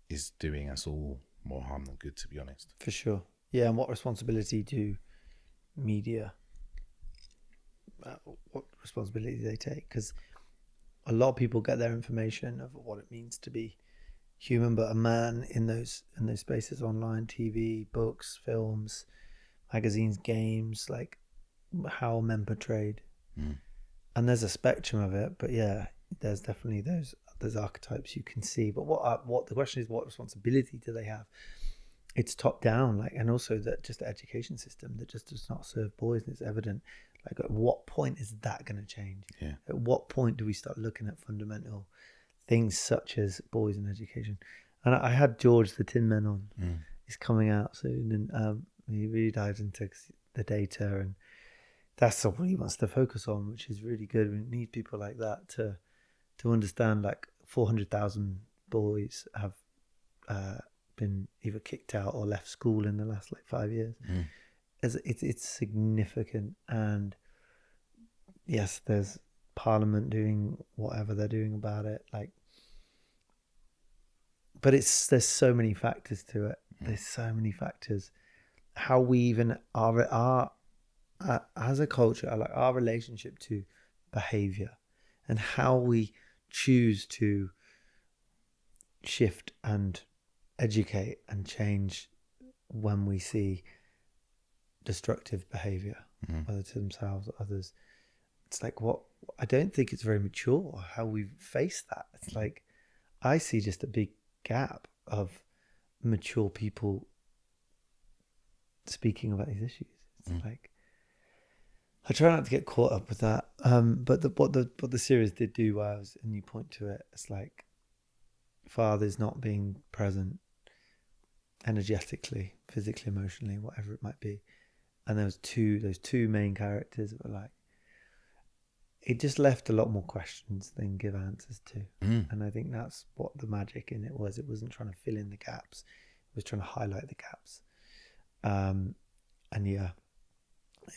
is doing us all more harm than good, to be honest. For sure. Yeah, and what responsibility do media, what responsibility do they take? Because a lot of people get their information of what it means to be human, but a man in those spaces, online, TV, books, films, magazines, games, like how men portrayed. And there's a spectrum of it, but yeah, there's definitely those archetypes you can see. But what the question is, what responsibility do they have? It's top down, like, and also that just the education system that just does not serve boys, and it's evident. Like, at what point is that going to change? Yeah. At what point do we start looking at fundamental things such as boys and education? And I had George the Tin Man on. He's coming out soon, and he really dives into the data, and that's what he wants to focus on, which is really good. We need people like that to understand, like 400,000 boys have been either kicked out or left school in the last 5 years. It's significant, and yes, there's Parliament doing whatever they're doing about it, but there's so many factors to it. There's so many factors. How we even are as a culture, like our relationship to behavior, and how we choose to shift and educate and change when we see destructive behavior, whether to themselves or others. It's like, I don't think it's very mature how we face that. It's like, I see just a big gap of mature people speaking about these issues. It's like, I try not to get caught up with that. But what the series did do was, and you point to it, it's like fathers not being present energetically, physically, emotionally, whatever it might be. And those two main characters that were like, it just left a lot more questions than give answers to. And I think that's what the magic in it was. It wasn't trying to fill in the gaps. It was trying to highlight the gaps. And yeah,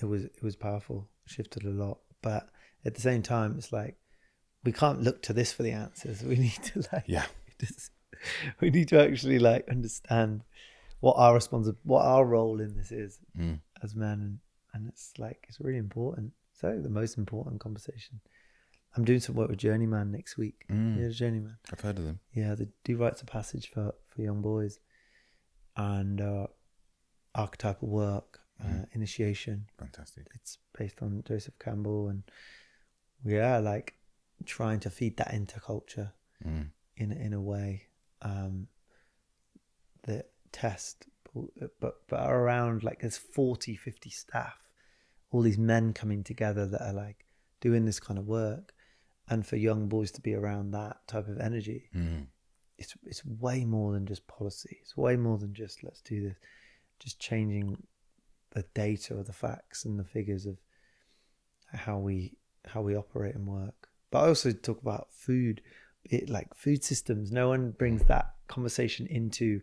it was powerful, shifted a lot. But at the same time, it's like, we can't look to this for the answers. We need to we need to actually understand what our role in this is as men, and it's really important. So the most important conversation. I'm doing some work with Journeyman next week. Yeah, Journeyman. I've heard of them. Yeah, they do rites of passage for young boys, and archetypal work, initiation. Fantastic. It's based on Joseph Campbell, and trying to feed that into culture in a way that test, but around there's 40-50 staff, all these men coming together that are doing this kind of work, and for young boys to be around that type of energy, it's way more than just policy. It's way more than just let's do this, just changing the data or the facts and the figures of how we operate and work. But I also talk about food, food systems. No one brings that conversation into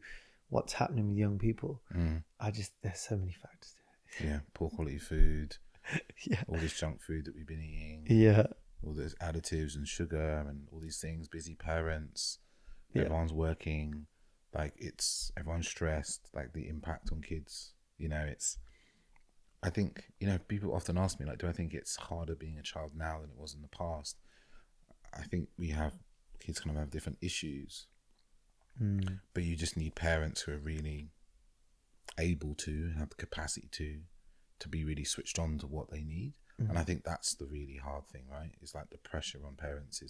what's happening with young people. There's so many factors to it. Yeah, poor quality food. Yeah, all this junk food that we've been eating. Yeah, all those additives and sugar and all these things, busy parents, Yeah. everyone's working, like everyone's stressed, like the impact on kids, I think, people often ask me, like, do I think it's harder being a child now than it was in the past? I think kids kind of have different issues, but you just need parents who are really able to and have the capacity to be really switched on to what they need. And I think that's the really hard thing, right? It's like the pressure on parents,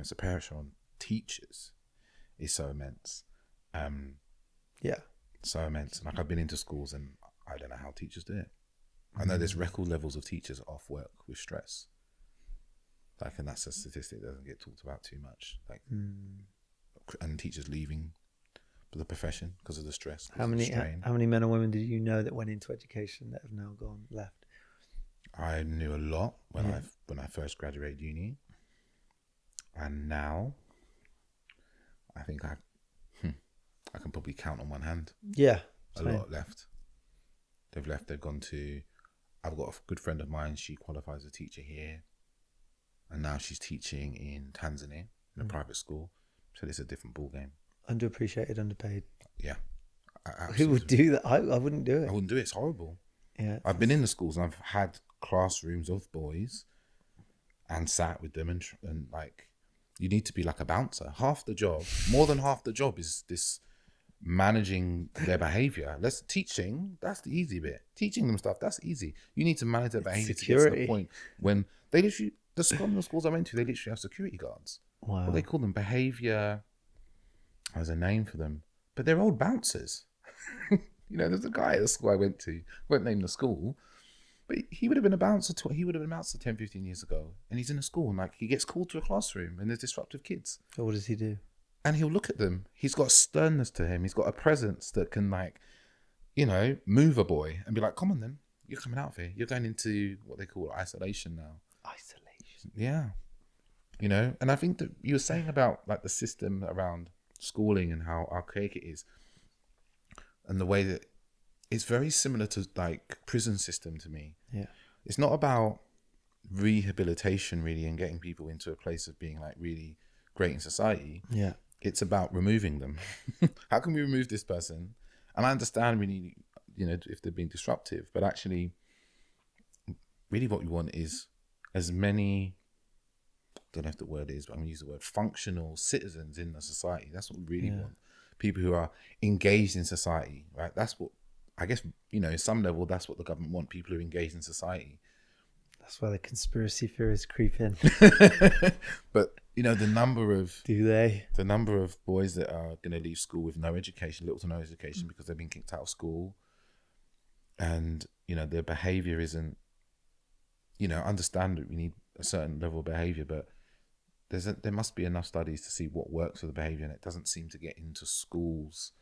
the pressure on teachers is so immense. So immense. Like, I've been into schools and I don't know how teachers do it. I know there's record levels of teachers off work with stress. Like, and that's a statistic that doesn't get talked about too much. Like, and teachers leaving the profession because of the stress. How many men and women did you know that went into education that have now left? I knew a lot when I first graduated uni, and now I think I can probably count on one hand. Yeah, a lot left. They've left. They've gone to. I've got a good friend of mine. She qualified as a teacher here, and now she's teaching in Tanzania in a private school. So it's a different ball game. Underappreciated, underpaid. Yeah. Who would do that? I wouldn't do it. I wouldn't do it. It's horrible. Yeah. I've been in the schools and I've had classrooms of boys and sat with them and like, you need to be like a bouncer. More than half the job is this managing their behavior. Teaching, that's the easy bit. Teaching them stuff, that's easy. You need to manage their behavior to get to the point when they literally, the schools I went to, they literally have security guards. Wow. Well, they call them behavior, there's a name for them, but they're old bouncers. There's a guy at the school I went to, I won't name the school, but he would have been a bouncer 10, 15 years ago. And he's in a school and like he gets called to a classroom and there's disruptive kids. So what does he do? And he'll look at them. He's got sternness to him. He's got a presence that can move a boy and be like, come on then, you're coming out of here. You're going into what they call isolation now. Isolation. Yeah. And I think that you were saying about like the system around schooling and how archaic it is. And the way that it's very similar to like prison system to me. Yeah. It's not about rehabilitation really and getting people into a place of being like really great in society. Yeah. It's about removing them. How can we remove this person? And I understand really, if they're being disruptive, but actually really what we want is as many, I don't know if the word is, but I'm going to use the word functional citizens in the society. That's what we really want. People who are engaged in society, right? That's what, I guess, some level, that's what the government want, people who are engaged in society. That's why the conspiracy theories creep in. But, the number of... Do they? The number of boys that are going to leave school with no education, little to no education, because they've been kicked out of school. And, their behaviour isn't... understand that we need a certain level of behaviour, but there must be enough studies to see what works for the behaviour, and it doesn't seem to get into schools,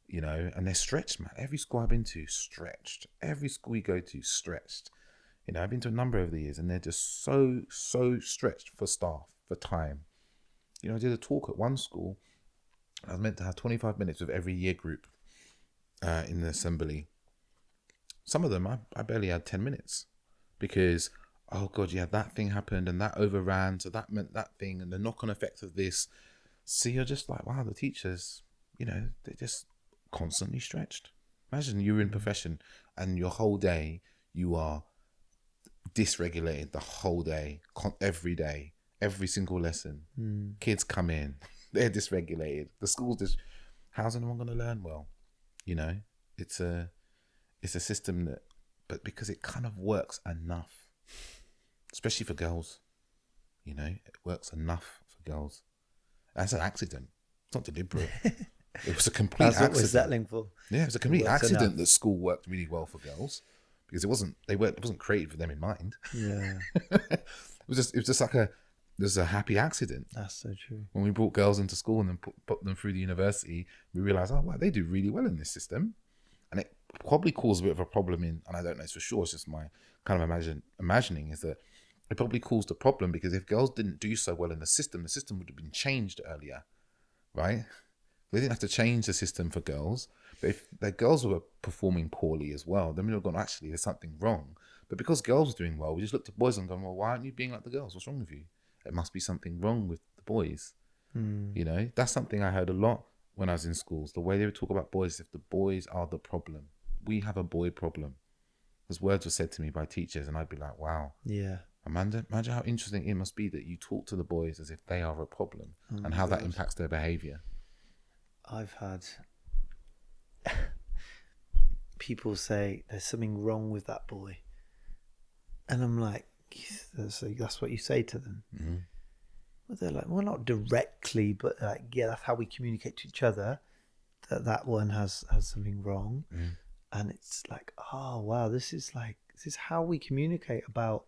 and they're stretched, man. Every school I've been to, stretched. Every school you go to, stretched. I've been to a number of the years, and they're just so stretched for staff, for time. I did a talk at one school. I was meant to have 25 minutes with every year group in the assembly. Some of them, I barely had 10 minutes because... oh God, yeah, that thing happened and that overran, so that meant that thing and the knock-on effect of this. So you're just like, wow, the teachers, they're just constantly stretched. Imagine you're in profession and your whole day, you are dysregulated the whole day, every day, every single lesson. Kids come in, they're dysregulated. The school's just, how's anyone going to learn well? It's a system that, but because it kind of works enough. Especially for girls, it works enough for girls. That's an accident. It's not deliberate. It was a complete accident. What was that linked for? Yeah, it was a complete accident that school worked really well for girls because it wasn't created for them in mind. Yeah, it was just like there's a happy accident. That's so true. When we brought girls into school and then put them through the university, we realized, oh wow, they do really well in this system, and it probably caused a bit of a problem and I don't know for sure. It's just my kind of imagining is that. It probably caused a problem because if girls didn't do so well in the system would have been changed earlier, right? They didn't have to change the system for girls, but if the girls were performing poorly as well, then we would have gone, actually, there's something wrong. But because girls were doing well, we just looked at boys and gone, well, why aren't you being like the girls? What's wrong with you? It must be something wrong with the boys. You know, that's something I heard a lot when I was in schools. The way they would talk about boys, if the boys are the problem, we have a boy problem. Those words were said to me by teachers, and I'd be like, wow. Yeah. Imagine how interesting it must be that you talk to the boys as if they are a problem, and how that impacts their behaviour. I've had people say there's something wrong with that boy, and I'm like, that's what you say to them. Mm-hmm. Well, they're like, well, not directly, but like, yeah, that's how we communicate to each other, that one has something wrong. And it's like, oh wow, this is how we communicate about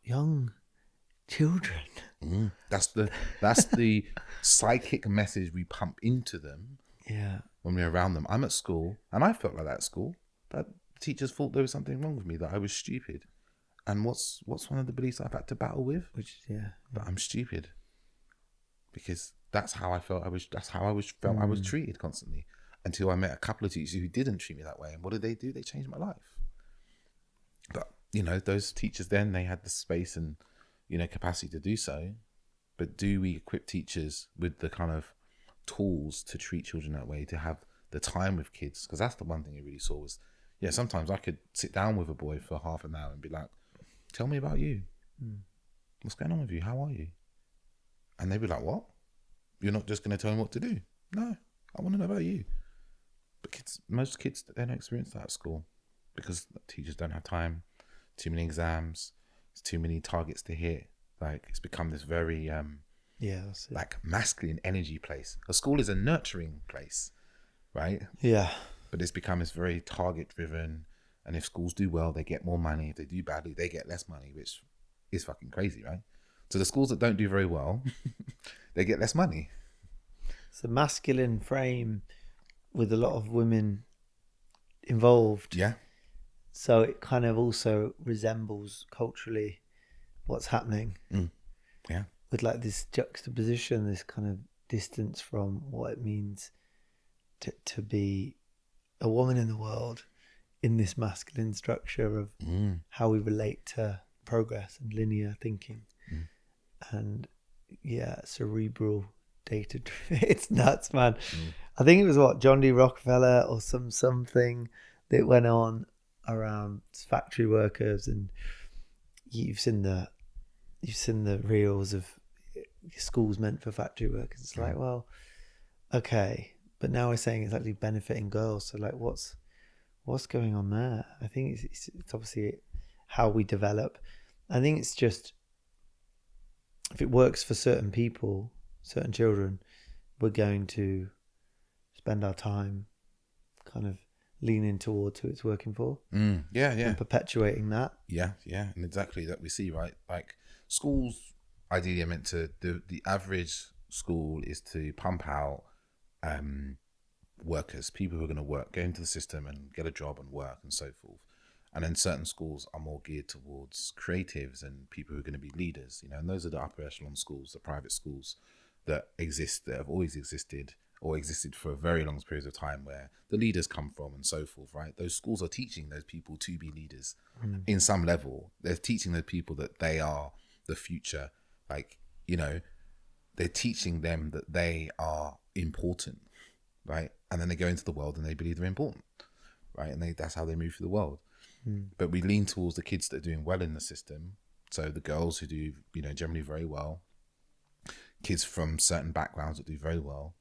young children. That's the psychic message we pump into them. Yeah. When we're around them. I'm at school, and I felt like that at school, that teachers thought there was something wrong with me, that I was stupid. And what's one of the beliefs I've had to battle with? That I'm stupid. Because that's how I felt. That's how I was treated constantly, until I met a couple of teachers who didn't treat me that way. And what did? They changed my life. But you know, those teachers then, they had the space and, you know, capacity to do so. But do we equip teachers with the kind of tools to treat children that way, to have the time with kids? Because that's the one thing you really saw was, yeah, sometimes I could sit down with a boy for half an hour and be like, tell me about you. What's going on with you? How are you? And they'd be like, what? You're not just going to tell me what to do? No, I want to know about you. But most kids, they don't experience that at school, because teachers don't have time, too many exams, there's too many targets to hit. Like, it's become this very that's it. like masculine energy place. A school is a nurturing place, right? Yeah. But it's become this very target driven, and if schools do well, they get more money. If they do badly, they get less money, which is fucking crazy, right? So the schools that don't do very well, they get less money. It's a masculine frame with a lot of women involved. Yeah. So it kind of also resembles culturally what's happening. Yeah. With like this juxtaposition, this kind of distance from what it means to be a woman in the world in this masculine structure of how we relate to progress and linear thinking. And yeah, cerebral data. It's nuts, man. I think it was John D. Rockefeller or something that went on around factory workers, and you've seen the reels of schools meant for factory workers. It's like, well, okay, but now we're saying it's actually benefiting girls. So like, what's going on there? I think it's obviously how we develop. I think it's just, if it works for certain people, certain children, we're going to spend our time kind of leaning towards who it's working for. Yeah. And perpetuating that. Yeah. And exactly that we see, right? Like, schools ideally are meant to, the average school is to pump out workers, people who are going to work, go into the system and get a job and work and so forth. And then certain schools are more geared towards creatives and people who are going to be leaders, you know, and those are the upper echelon schools, the private schools that exist, that have always existed or existed for a very long periods of time, where the leaders come from and so forth, right? Those schools are teaching those people to be leaders in some level. They're teaching those people that they are the future. Like, you know, they're teaching them that they are important, right? And then they go into the world and they believe they're important, right? And that's how they move through the world. But we lean towards the kids that are doing well in the system. So the girls who do, you know, generally very well, kids from certain backgrounds that do very well,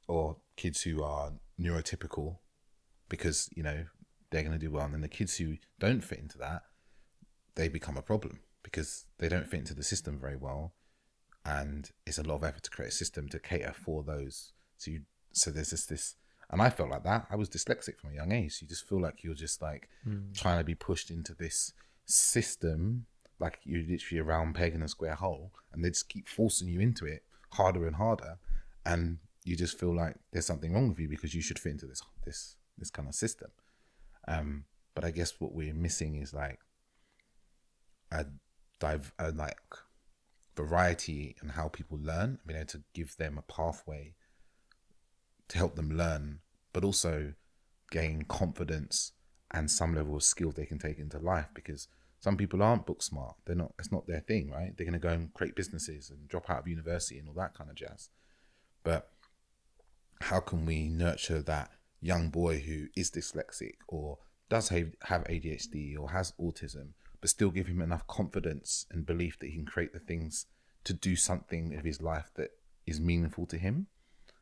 or kids who are neurotypical, because, you know, they're going to do well. And then the kids who don't fit into that, they become a problem because they don't fit into the system very well. And it's a lot of effort to create a system to cater for those. So there's this, and I felt like that. I was dyslexic from a young age. You just feel like you're just like trying to be pushed into this system, like you're literally a round peg in a square hole, and they just keep forcing you into it harder and harder. And you just feel like there's something wrong with you because you should fit into this kind of system. But I guess what we're missing is like a like variety in how people learn, being able to give them a pathway to help them learn, but also gain confidence and some level of skill they can take into life, because some people aren't book smart. They're not, it's not their thing, right? They're going to go and create businesses and drop out of university and all that kind of jazz. But how can we nurture that young boy who is dyslexic or does have ADHD or has autism, but still give him enough confidence and belief that he can create the things to do something of his life that is meaningful to him,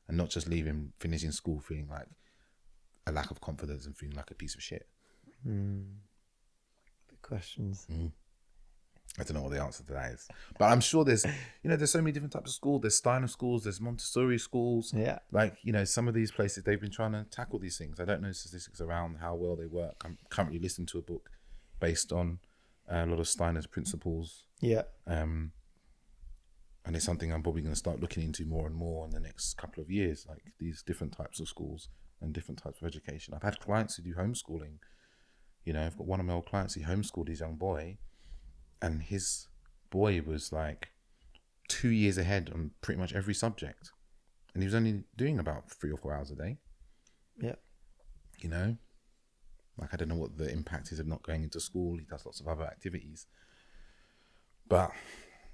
and not just leave him finishing school feeling like a lack of confidence and feeling like a piece of shit. Big questions. I don't know what the answer to that is, but I'm sure there's, there's so many different types of schools. There's Steiner schools, there's Montessori schools. Yeah. Like, some of these places, they've been trying to tackle these things. I don't know statistics around how well they work. I'm currently listening to a book based on a lot of Steiner's principles. Yeah. And it's something I'm probably going to start looking into more and more in the next couple of years, like these different types of schools and different types of education. I've had clients who do homeschooling. I've got one of my old clients who homeschooled his young boy, and his boy was like 2 years ahead on pretty much every subject. And he was only doing about 3 or 4 hours a day. Yeah. Like, I don't know what the impact is of not going into school. He does lots of other activities. But,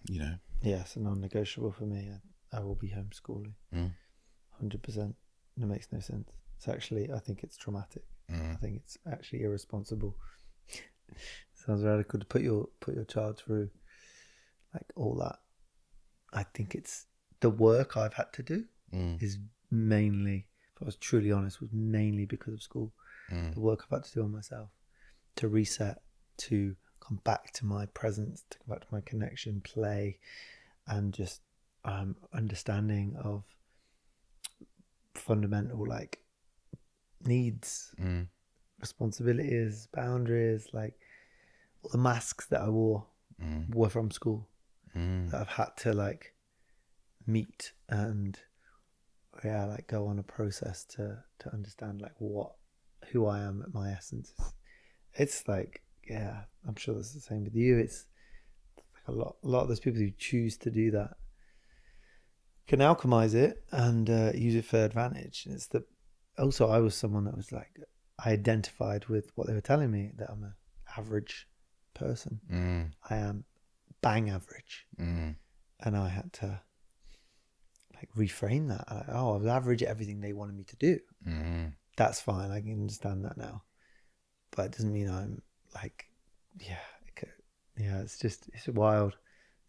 Yeah, it's a non-negotiable for me. I will be homeschooling. 100%. It makes no sense. It's actually, I think it's traumatic. I think it's actually irresponsible. Sounds radical to put your child through like all that. I think it's the work I've had to do is mainly, if I was truly honest, was mainly because of school. The work I've had to do on myself to reset, to come back to my presence, to come back to my connection, play, and just understanding of fundamental like needs, responsibilities, boundaries, like all the masks that I wore were from school that I've had to like meet and like go on a process to understand like who I am at my essence. It's like, yeah, I'm sure that's the same with you. It's like a lot of those people who choose to do that can alchemize it and use it for advantage. And it's also I was someone that was like, I identified with what they were telling me, that I'm an average person. I am bang average. And I had to like reframe that. Like, I was average at everything they wanted me to do. That's fine. I can understand that now. But it doesn't mean I'm like, it's a wild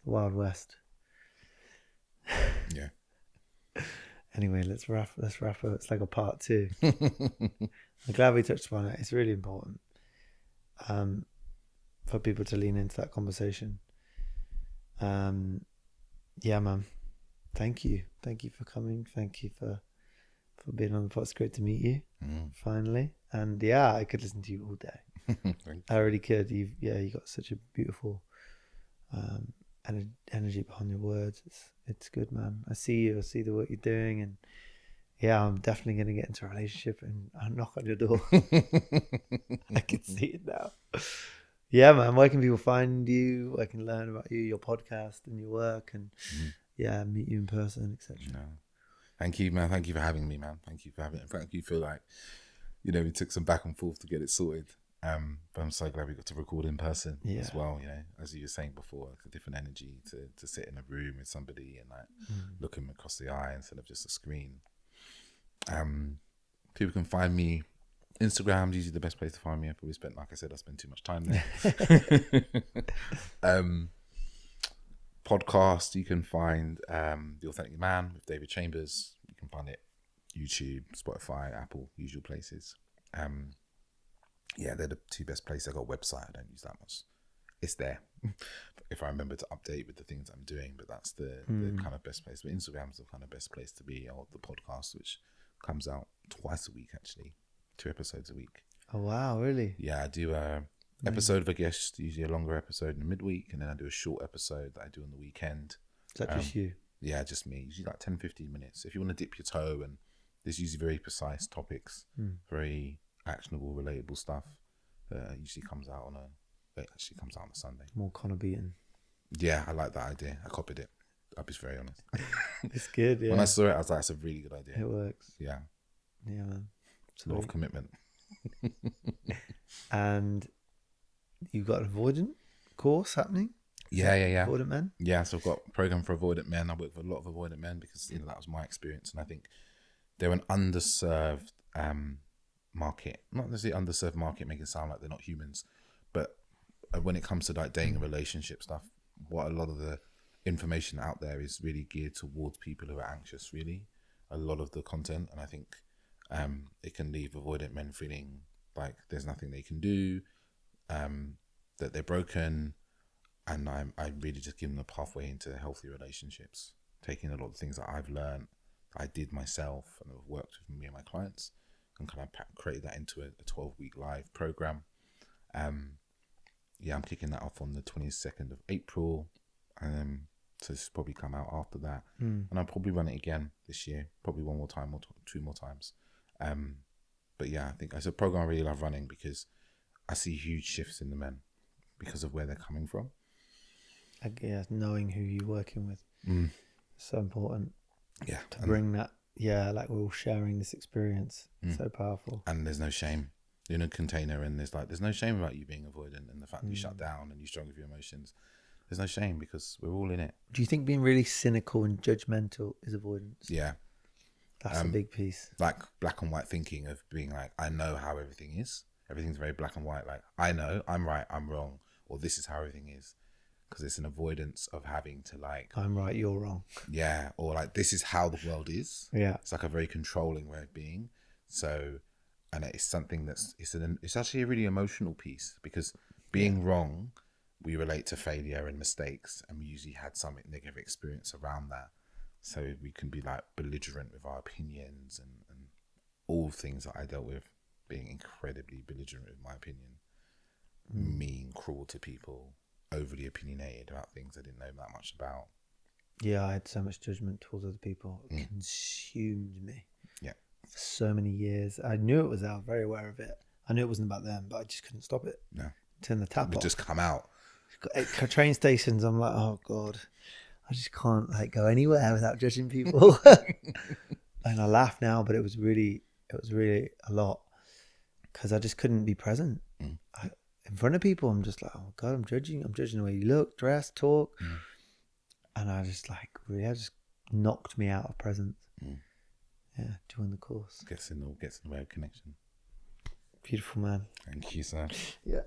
west. Yeah. Anyway, let's wrap up. It's like a part 2. I'm glad we touched upon it. It's really important for people to lean into that conversation. Yeah, man. Thank you for coming. Thank you for being on the pod. It's great to meet you finally. And yeah, I could listen to you all day. I really could. You got such a beautiful energy behind your words. It's good, man. I see you. I see the work you're doing, and yeah, I'm definitely going to get into a relationship and I'll knock on your door. I can see it now. Yeah, man. Where can people find you? Where can learn about you, your podcast, and your work, and meet you in person, etc. No. Thank you, man. Thank you for having me, man. Thank you for having it. Thank you for like, we took some back and forth to get it sorted. But I'm so glad we got to record in person as well. As you were saying before, like a different energy to sit in a room with somebody and like look them across the eye instead of just a screen. People can find me. Instagram's usually the best place to find me. I spend too much time there. Podcast, you can find The Authentic Man with David Chambers. You can find it YouTube, Spotify, Apple, usual places. They're the 2 best places. I got a website, I don't use that much. It's there if I remember to update with the things I'm doing, but that's the kind of best place. But Instagram's the kind of best place to be, or the podcast, which comes out twice a week, actually 2 episodes a week. Oh wow, really? Yeah, I do a episode of a guest, usually a longer episode in the midweek, and then I do a short episode that I do on the weekend. Is that just you? Yeah, just me. Usually like 10-15 minutes. If you want to dip your toe, and there's usually very precise topics, very actionable, relatable stuff. Usually comes out on a Sunday. More Connor beaten. Yeah, I like that idea. I copied it. I'll be very honest. It's good. Yeah. When I saw it, I was like, "That's a really good idea." It works. Yeah. Yeah, man. It's a lot of commitment. and you've got an avoidant course happening. Yeah. Avoidant men. Yeah, so I've got a program for avoidant men. I work with a lot of avoidant men because that was my experience, and I think they're an underserved market. Not necessarily underserved market, making it sound like they're not humans, but when it comes to like dating and relationship stuff, what a lot of the information out there is really geared towards people who are anxious. Really, a lot of the content, and I think it can leave avoidant men feeling like there's nothing they can do, that they're broken. And I really just give them a pathway into healthy relationships, taking a lot of things that I've learned, I did myself, and I've worked with me and my clients, and kind of created that into a 12-week live program. I'm kicking that off on the 22nd of April, so this will probably come out after that, and I'll probably run it again this year, probably one more time or two more times. But yeah, I think it's a program I really love running because I see huge shifts in the men because of where they're coming from. Yeah, knowing who you're working with, so important. Yeah, to bring that. Yeah, like we're all sharing this experience. So powerful. And there's no shame. You're in a container, and there's no shame about you being avoidant and the fact that you shut down and you struggle with your emotions. There's no shame because we're all in it. Do you think being really cynical and judgmental is avoidance? Yeah, that's a big piece. Like black and white thinking of being like, I know how everything is. Everything's very black and white. Like I know I'm right, I'm wrong, or this is how everything is. Because it's an avoidance of having to like, I'm right, you're wrong. Yeah, or like this is how the world is. Yeah, it's like a very controlling way of being. So, and it's something it's actually a really emotional piece because being wrong, we relate to failure and mistakes, and we usually had some negative experience around that. So we can be like belligerent with our opinions and all things that I dealt with, being incredibly belligerent with my opinion, mean, cruel to people, overly opinionated about things I didn't know that much about. Yeah, I had so much judgment towards other people. It consumed me. Yeah. For so many years. I knew it was there. I was very aware of it. I knew it wasn't about them, but I just couldn't stop it. No. Turn the tap off. It would just come out. At train stations, I'm like, oh God, I just can't like go anywhere without judging people. And I laugh now, but it was really a lot because I just couldn't be present. In front of people, I'm just like, oh God, I'm judging the way you look, dress, talk. And I just like, really, I just knocked me out of presence. Yeah, join the course. Gets in the way of connection. Beautiful, man. Thank you, sir. Yeah.